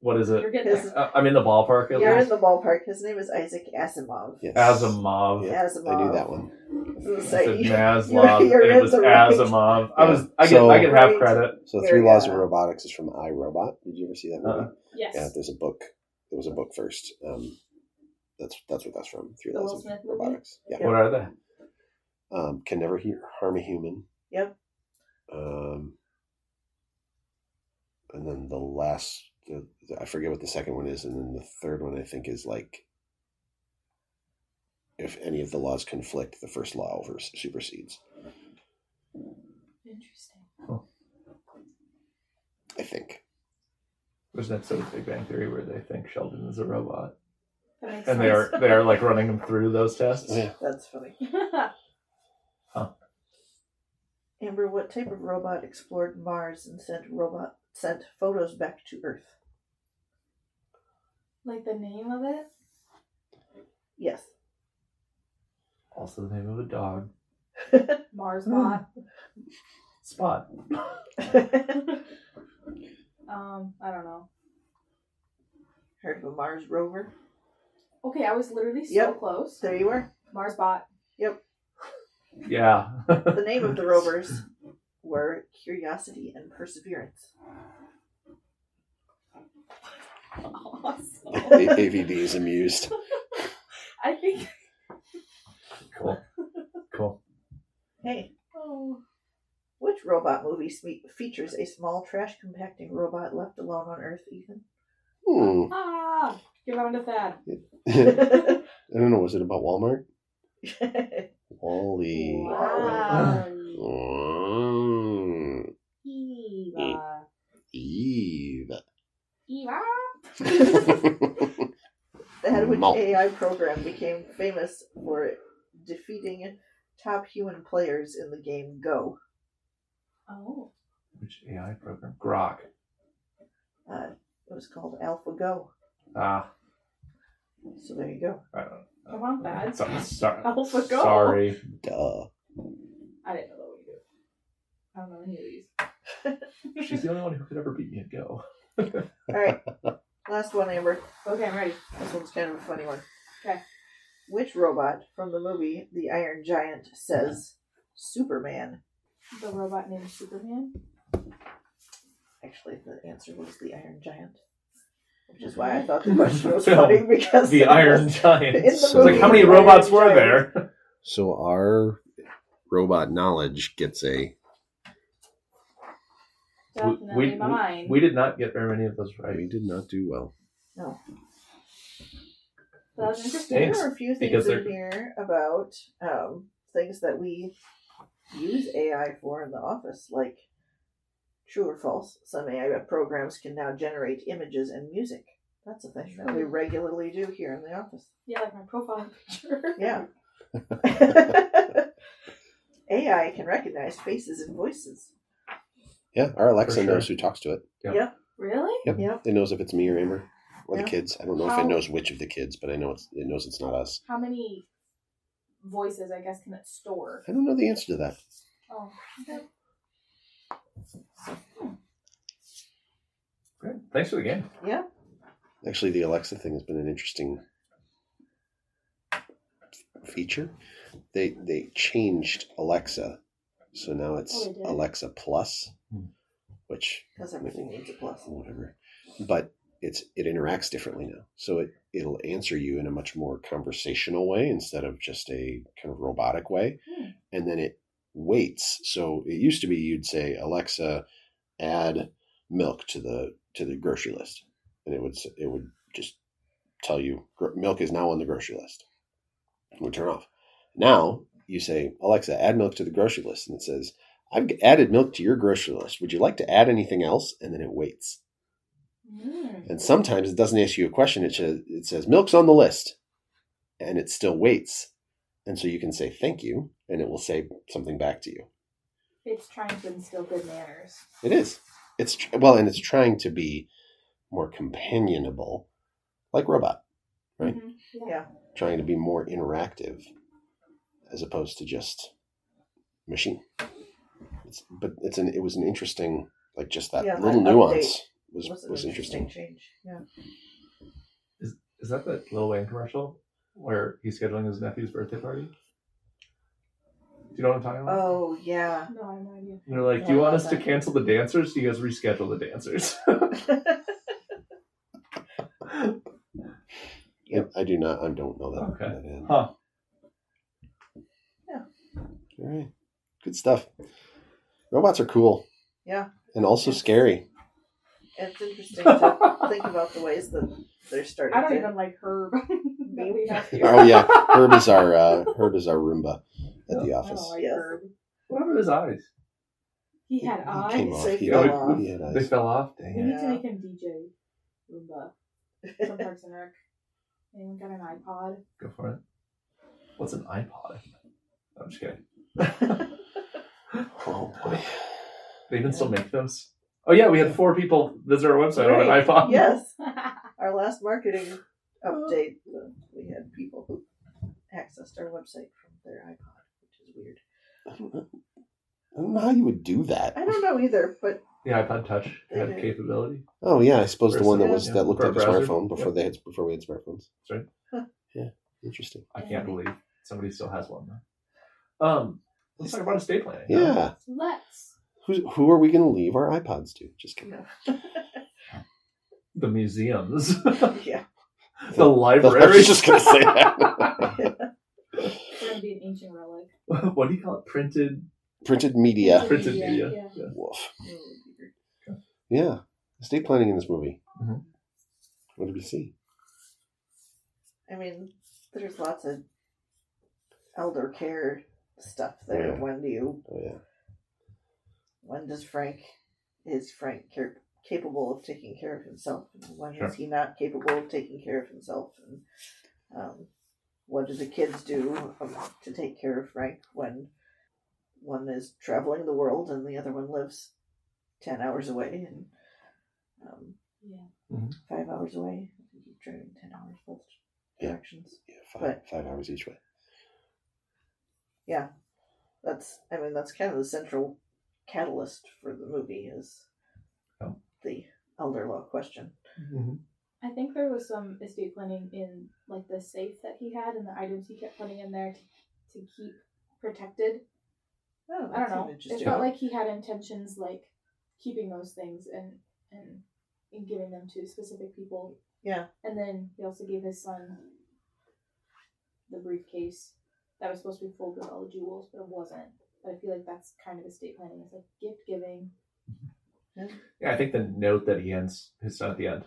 What is it? You're getting His- there. I'm in the ballpark at You're in least. the ballpark. His name is Isaac Asimov. Yes. Asimov. Yeah, Asimov. I knew that one. This is I said like- Maslov, you're and in it was the right- Asimov. Yeah. I So- get half Right. credit. So There 3 we Laws go. of Robotics is from iRobot. Did you ever see that movie? Yes. Yeah, there's a book. There was a book first. That's what that's from. 3 The Laws Will of Smith movie? Robotics. Yeah. What are they? Can never harm a human. Yep. And then the last, I forget what the second one is, and then the third one I think is like, if any of the laws conflict, the first law supersedes. Interesting. I think. There's an episode of Big Bang Theory where they think Sheldon is a robot, That makes and sense. they are like running him through those tests. Oh, yeah. That's funny. Huh. Amber, what type of robot explored Mars and sent photos back to Earth? Like the name of it? Yes. Also the name of a dog. Marsbot. Spot. I don't know. Heard of a Mars rover? Okay, I was literally so Yep. close. There you were. Marsbot. Yeah. The name of the rovers were Curiosity and Perseverance. Awesome. AVD is amused. I think. Cool. Hey, Oh. which robot movie features a small trash compacting robot left alone on Earth, Ethan? Ah! Give on to Thad. I don't know. Was it about Walmart? Wally. Wow. Mm. Eva. Eve. Eva. The head of which Malt. AI program became famous for defeating top human players in the game Go? Oh. Which AI program? Grok. It was called AlphaGo. Ah. So there you go. I don't know. Come on, Thad. Sorry. AlphaGo. Sorry. Duh. I didn't know that we do. I don't know any of these. She's the only one who could ever beat me at Go. All right. Last one, Amber. Okay, I'm ready. This one's kind of a funny one. Okay. Which robot from the movie The Iron Giant says Superman? The robot named Superman. Actually, the answer was the Iron Giant. Which is why I thought the question was So, funny, because The it Iron was- Giant. in the It's movie, like, how many the robots Iron were Giant. there? So our robot knowledge gets a. Definitely mine. We did not get very many of those right. We did not do well. No. That was interesting. Stinks, There are a few because things in they're- here about things that we use AI for in the office, like true or false. Some AI programs can now generate images and music. That's a thing that we regularly do here in the office. Yeah, like my profile picture. Yeah. AI can recognize faces and voices. Yeah, our Alexa For sure. knows who talks to it. Yep. Yep. Really? Yep. Yep. It knows if it's me or Amber or Yeah. the kids. I don't know if How- it knows which of the kids, but I know it knows it's not us. How many voices, I guess, can it store? I don't know the answer to that. Oh, okay. Great. Thanks for the game. Yeah. Actually, the Alexa thing has been an interesting feature. They changed Alexa, so now it's Oh, they did? Alexa Plus, Hmm. which Because everything needs a plus. whatever. But it interacts differently now, so it'll answer you in a much more conversational way instead of just a kind of robotic way, and then it waits. So it used to be you'd say, Alexa, add milk to the grocery list, and it would just tell you milk is now on the grocery list. It would turn off. Now you say, Alexa, add milk to the grocery list, and it says, I've added milk to your grocery list. Would you like to add anything else? And then it waits. And sometimes it doesn't ask you a question. It says milk's on the list, and it still waits. And so you can say thank you, and it will say something back to you. It's trying to instill good manners. It is. And it's trying to be more companionable, like robot, right? Mm-hmm. Yeah. Trying to be more interactive, as opposed to just machine. It was an interesting, like just that Yeah, little that nuance update was an interesting. change. Yeah. Is that the Lil Wayne commercial where he's scheduling his nephew's birthday party? Do you know what I'm talking about? Oh, yeah. No, I have no idea. And they're like, Yeah, do you want I us love to that. cancel the dancers? Do you guys reschedule the dancers? Yep. I don't know that. Okay. that end. Huh. All right. Good stuff. Robots are cool. Yeah. And also Yes. scary. It's interesting to think about the ways that they're starting I don't to... even like Herb. that we have here. Oh yeah. Herb is our Roomba at the I office. don't like Yes. Herb. What happened to his eyes? He had He eyes. came off. So He he had, fell off. he had They eyes. fell off? We Dang need it. to make him DJ Roomba from Parks and Rec. Anyone got an iPod? Go for it. What's an iPod? I'm just kidding. Oh boy. They even still make those? Oh yeah, we had 4 people visit our website on an Right. iPod. Yes. Our last marketing update, we had people who accessed our website from their iPod, which is weird. I don't know how you would do that. I don't know either, but The iPod Touch had capability. Oh yeah, I suppose the one that Yeah. that looked like a Browser. smartphone before we had smartphones. That's right. Yeah, interesting. I can't believe somebody still has one though. Let's talk about estate planning. Yeah. Let's. Who are we going to leave our iPods to? Just kidding. The museums. Yeah. The I library. was just going to say that. It's going to be an ancient relic. What do you call it? Printed Media. Printed media. Yeah. Woof. Yeah. Estate planning in this movie. Mhm. What did we see? I mean, there's lots of elder care stuff there. Yeah. Oh yeah. When does Frank capable of taking care of himself? And when Sure. is he not capable of taking care of himself? And what do the kids do to take care of Frank when one is traveling the world and the other one lives 10 hours away and 5 hours away? You're driving 10 hours both directions. Yeah, 5 hours each way. Yeah, that's kind of the central catalyst for the movie is the elder law question. Mm-hmm. I think there was some estate planning in like the safe that he had and the items he kept putting in there to keep protected. Oh, I don't know. It interesting. felt like he had intentions like keeping those things and giving them to specific people. Yeah. And then he also gave his son the briefcase that was supposed to be full with all the jewels, but it wasn't. But I feel like that's kind of estate planning. It's like gift giving. Yeah, I think the note that he hands his son at the end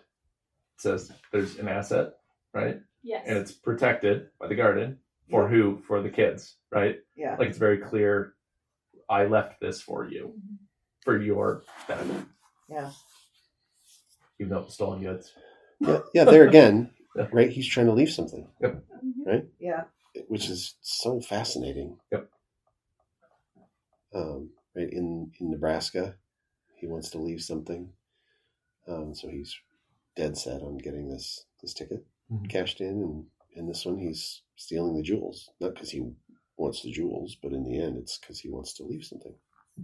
says there's an asset, right? Yes. And it's protected by the guardian. For who? For the kids, right? Yeah. Like it's very clear, I left this for you, Mm-hmm. for your benefit. Yeah. Even though it's stolen goods. Yeah, there again, Yeah. right? He's trying to leave something, Mm-hmm. Yeah. which is so fascinating. Yep. Right in Nebraska, he wants to leave something, so he's dead set on getting this ticket cashed in, and in this one, he's stealing the jewels, not because he wants the jewels, but in the end, it's because he wants to leave something.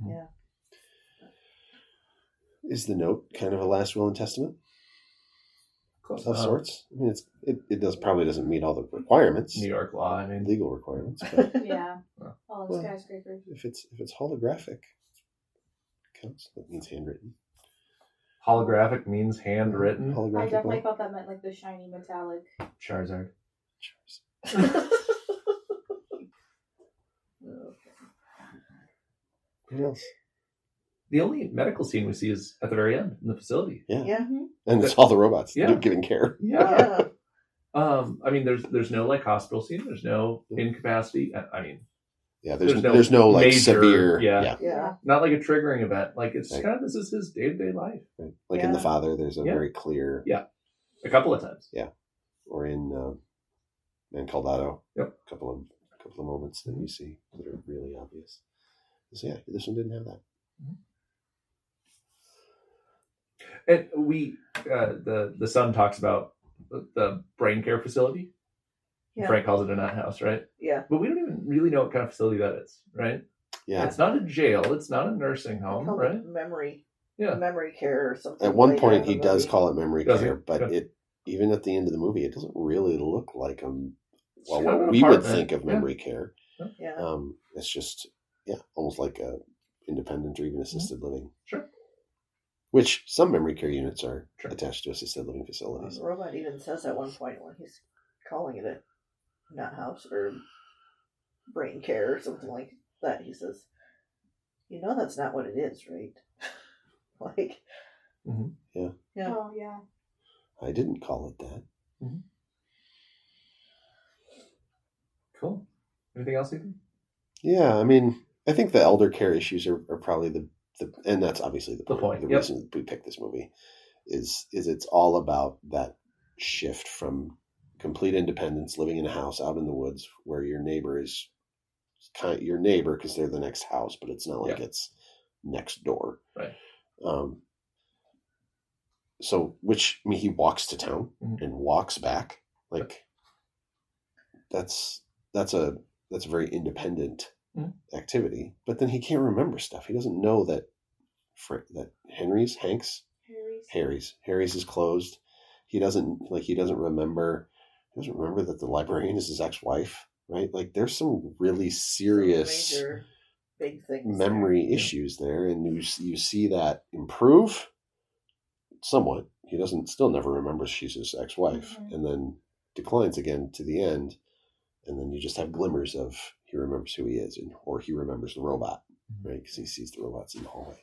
Yeah. Is the note kind of a last will and testament Close of enough. sorts? I mean, it probably doesn't meet all the requirements, New York law, I mean. legal requirements, but Yeah. All the Well, skyscrapers. if it's holographic, it counts. That means handwritten. Holographic means handwritten. I Holographic. definitely thought that meant like the shiny metallic. Charizard. What else? The only medical scene we see is at the very end in the facility. Yeah. Yeah. And it's all the robots Yeah. giving care. Yeah. I mean, there's no like hospital scene. There's no incapacity. I mean, Yeah, There's there's no no like major- severe. yeah. Yeah. not like a triggering event. Like it's Right. kind of this is his day-to-day life. Right. Like in The Yeah. Father, there's a Yeah. very clear. Yeah. A couple of times. Or in Man Called Otto. Yep. A couple of moments that you see that are really obvious. So yeah, this one didn't have that. And we, the son talks about the brain care facility. Yeah. Frank calls it a nut house, right? Yeah. But we don't even really know what kind of facility that is, right? Yeah. It's not a jail. It's not a nursing home, Called right? it memory Yeah. care or something. At one later point, in the he does movie. call it memory Does he? care, but Good. it even at the end of the movie, it doesn't really look like kind what of an we would apartment. think of Yeah. memory care. Yeah. It's just almost like a independent or even assisted living. Sure. Which some memory care units are Sure. attached to assisted living facilities. The robot even says at one point when he's calling it a nut house or brain care or something like that, he says, "You know that's not what it is, right?" Like, Yeah. Oh yeah. I didn't call it that. Cool. Anything else, Ethan? Yeah, I mean, I think the elder care issues are probably the and that's obviously the point, The yep. reason we picked this movie is it's all about that shift from complete independence, living in a house out in the woods where your neighbor is kind of your neighbor because they're the next house, but it's not like it's next door. Right. So, which I mean, he walks to town Mhm. and walks back. Like, that's a very independent Mhm. activity. But then he can't remember stuff. He doesn't know that Hank's Harry's is closed. He doesn't remember that the librarian is his ex-wife, right? Like there's some really serious major big things memory issues there, and you see that improve somewhat. He still never remembers she's his ex-wife, and then declines again to the end, and then you just have glimmers of he remembers who he is, or he remembers the robot, right? Because he sees the robots in the hallway.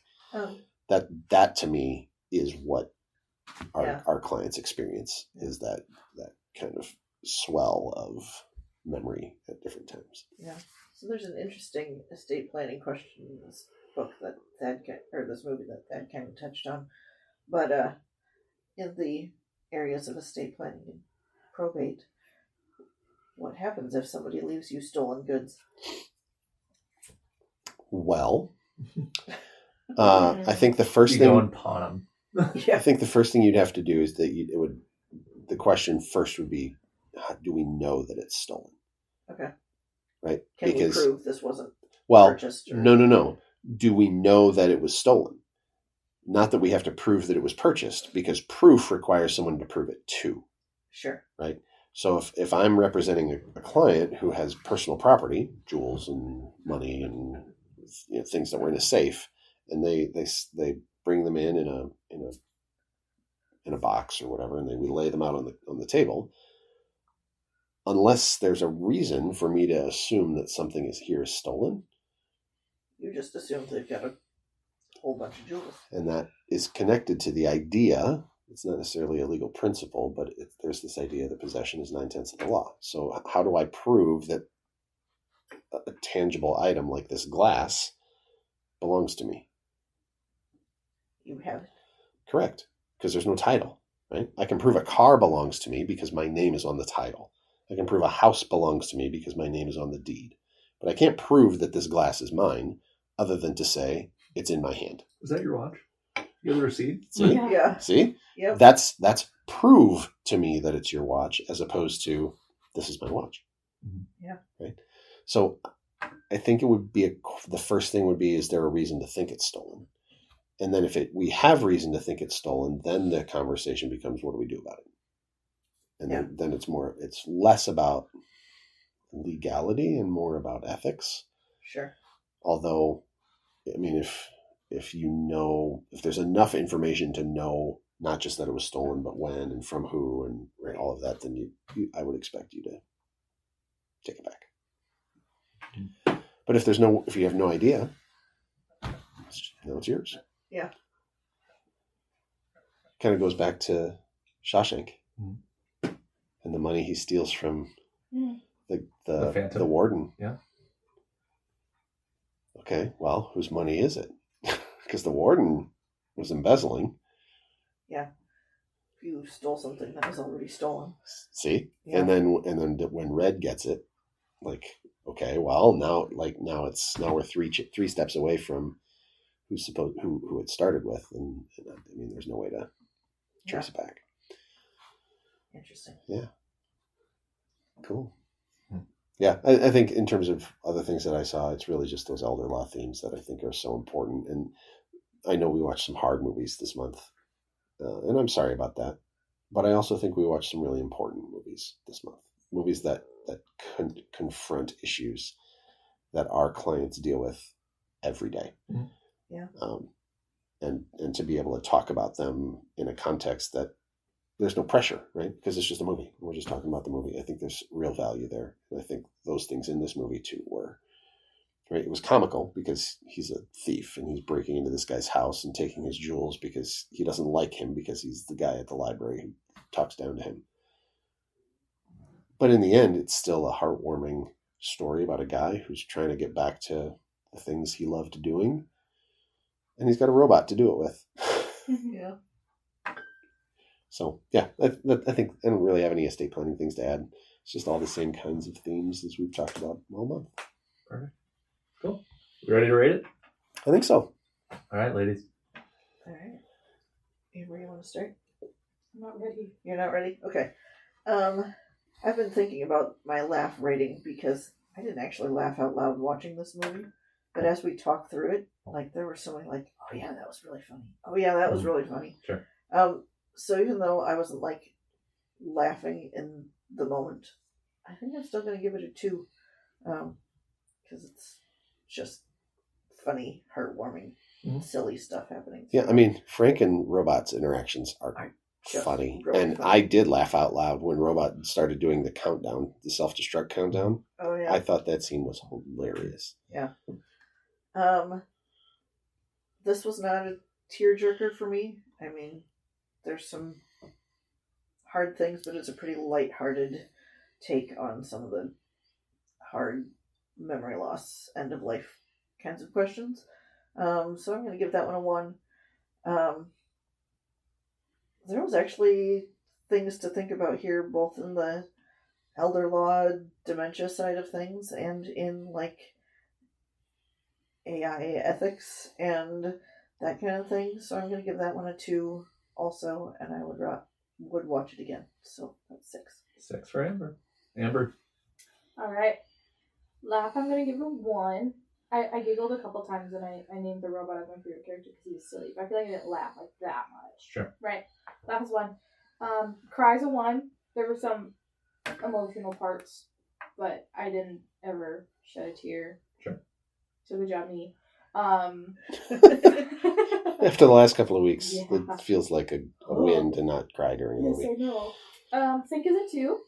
That to me is what our clients experience, is that kind of swell of memory at different times. Yeah. So there's an interesting estate planning question in this book that this movie that Thad kind of touched on, but in the areas of estate planning and probate, what happens if somebody leaves you stolen goods? Well, I think the first you thing go and pawn them. I think the first thing you'd have to do is that the question first would be, do we know that it's stolen? Okay. Right? Can we prove this wasn't purchased? No. Do we know that it was stolen? Not that we have to prove that it was purchased, because proof requires someone to prove it too. Sure. Right? So if I'm representing a client who has personal property, jewels and money and things that were in a safe, and they bring them in a box or whatever, and we lay them out on the table, unless there's a reason for me to assume that something is stolen, you just assume they've got a whole bunch of jewels, and that is connected to the idea. It's not necessarily a legal principle, but there's this idea that possession is 9/10 of the law. So how do I prove that a tangible item like this glass belongs to me? You have it. Correct. Because there's no title, right? I can prove a car belongs to me because my name is on the title. I can prove a house belongs to me because my name is on the deed. But I can't prove that this glass is mine other than to say it's in my hand. Is that your watch? You have the receipt? See? Yeah. See? Yep. That's prove to me that it's your watch, as opposed to this is my watch. Yeah. Right. So I think it would be the first thing would be, is there a reason to think it's stolen? And then if we have reason to think it's stolen, then the conversation becomes, what do we do about it? And then it's less about legality and more about ethics. Sure. Although, I mean, if there's enough information to know not just that it was stolen, but when and from who and right, all of that, then I would expect you to take it back. But if you have no idea, it's yours. Yeah. Kind of goes back to Shawshank and the money he steals from the warden. Yeah. Okay, well, whose money is it? Because the warden was embezzling. Yeah. You stole something that was already stolen. See? Yeah. And then when Red gets it, like, okay, well, now we're three steps away from who it started with, and I mean, there's no way to trace it back. Interesting. Yeah. Cool. Yeah, I think in terms of other things that I saw, it's really just those elder law themes that I think are so important. And I know we watched some hard movies this month, and I'm sorry about that. But I also think we watched some really important movies this month. Movies that confront issues that our clients deal with every day. Mm-hmm. Yeah. And to be able to talk about them in a context that there's no pressure, right? Because it's just a movie. We're just talking about the movie. I think there's real value there. And I think those things in this movie too were, right? It was comical because he's a thief and he's breaking into this guy's house and taking his jewels because he doesn't like him because he's the guy at the library who talks down to him. But in the end, it's still a heartwarming story about a guy who's trying to get back to the things he loved doing. And he's got a robot to do it with. Yeah. So, yeah, I think I don't really have any estate planning things to add. It's just all the same kinds of themes as we've talked about all month. Perfect. Cool. You ready to rate it? I think so. All right, ladies. All right. Amber, you want to start? I'm not ready. You're not ready? Okay. I've been thinking about my laugh rating because I didn't actually laugh out loud watching this movie. But as we talked through it, like there were so many like, oh yeah, that was really funny. Oh yeah, that was really funny. Sure. So even though I wasn't like laughing in the moment, I think I'm still going to give it a 2. Because it's just funny, heartwarming, silly stuff happening. Yeah, I mean, Frank and Robot's interactions are funny. Really and funny. I did laugh out loud when Robot started doing the countdown, the self-destruct countdown. Oh yeah. I thought that scene was hilarious. Yeah. This was not a tearjerker for me. I mean, there's some hard things, but it's a pretty lighthearted take on some of the hard memory loss, end of life kinds of questions. So I'm going to give that one a 1. There was actually things to think about here, both in the elder law dementia side of things and in like AI ethics and that kind of thing. So I'm going to give that one a 2 also, and I would watch it again. So that's 6. 6 for Amber. Amber. All right. Laugh, I'm going to give it a 1. I giggled a couple times and I named the robot as my favorite character because he was silly. But I feel like I didn't laugh like that much. Sure. Right. Laugh is 1. Cry's a 1. There were some emotional parts, but I didn't ever shed a tear. Sure. So good job, me. After the last couple of weeks, Yeah. it feels like a win to not cry during a Yes, movie. I know. Think is a 2.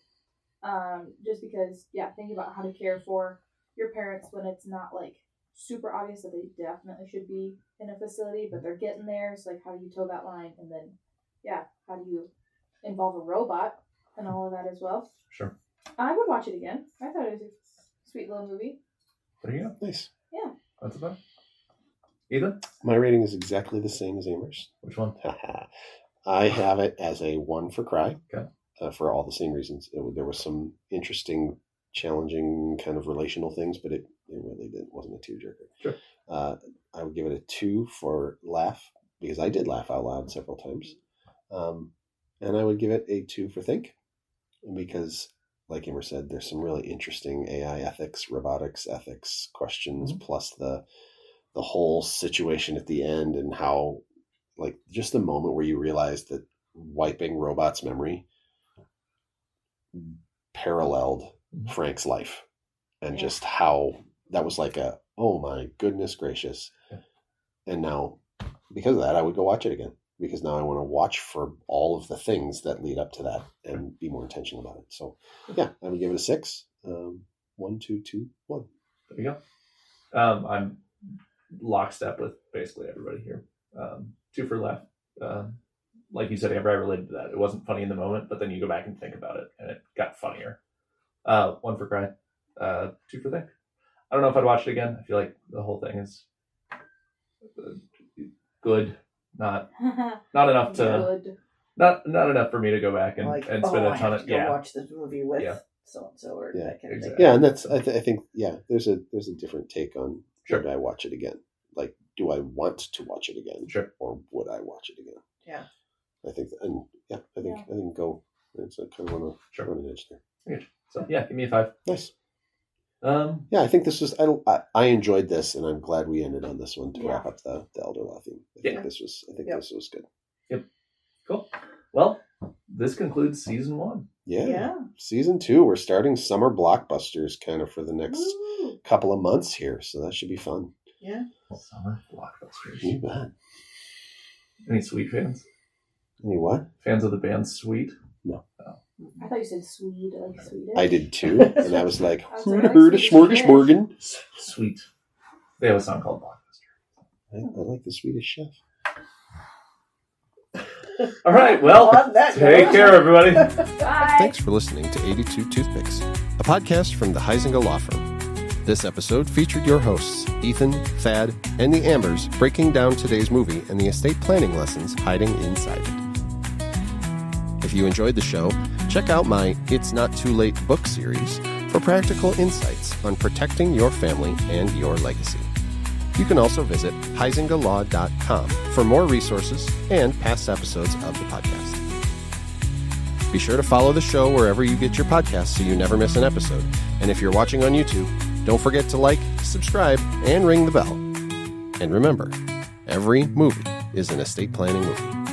Just because, think about how to care for your parents when it's not like super obvious that they definitely should be in a facility, but they're getting there. So like, how do you toe that line? And then, how do you involve a robot and all of that as well? Sure. I would watch it again. I thought it was a sweet little movie. There you go. Nice. Yeah. That's about it. Ethan? My rating is exactly the same as Amber's. Which one? I have it as a 1 for cry. Okay. For all the same reasons. There was some interesting, challenging kind of relational things, but it really wasn't a tearjerker. Sure. I would give it a 2 for laugh, because I did laugh out loud several times. And I would give it a 2 for think, because, like Amber said, there's some really interesting AI ethics, robotics ethics questions, plus the whole situation at the end and how, like, just the moment where you realize that wiping Robot's memory paralleled Frank's life, and just how that was like a, oh my goodness gracious. Yeah. And now, because of that, I would go watch it again, because now I want to watch for all of the things that lead up to that and be more intentional about it. So yeah, I would give it a 6. 1, 2, 2, 1. There you go. I'm lockstep with basically everybody here. 2 for laugh. Like you said, Amber, I related to that. It wasn't funny in the moment, but then you go back and think about it, and it got funnier. 1 for cry. 2 for think. I don't know if I'd watch it again. I feel like the whole thing is good, not enough to Good. not enough for me to go back and Like, and spend a ton I have of to go watch this movie with so and so or Yeah. that kind of thing. Exactly. Yeah, and that's I think there's a different take on Sure. should I watch it again? Like, do I want to watch it again? Sure. Or would I watch it again? Yeah. I think I think go. It's a kind of on an edge there. Good. So yeah, give me a 5. Nice. Yeah, I think this was I enjoyed this, and I'm glad we ended on this one to Yeah. wrap up the elder law theme. I think this was good. Cool. Well, this concludes season 1. Yeah. Season 2, we're starting summer blockbusters kind of for the next Woo. couple of months here, so that should be fun. Yeah. Summer blockbusters. You bet. Any Sweet fans? Any what? Fans of the band Sweet? I thought you said Swede, like Swedish. I did too, and I was like, I was who'd like, have heard of Swedish Smorgasmorgen? Sweet. They have a song called Blockbuster. I like the Swedish Chef. All right, well, On that take note. care, everybody. Bye. Thanks for listening to 82 Toothpicks, a podcast from the Heisinger Law Firm. This episode featured your hosts, Ethan, Thad, and the Ambers, breaking down today's movie and the estate planning lessons hiding inside it. If you enjoyed the show, check out my It's Not Too Late book series for practical insights on protecting your family and your legacy. You can also visit heisingerlaw.com for more resources and past episodes of the podcast. Be sure to follow the show wherever you get your podcasts so you never miss an episode. And if you're watching on YouTube, Don't forget to like, subscribe, and ring the bell. And remember, every movie is an estate planning movie.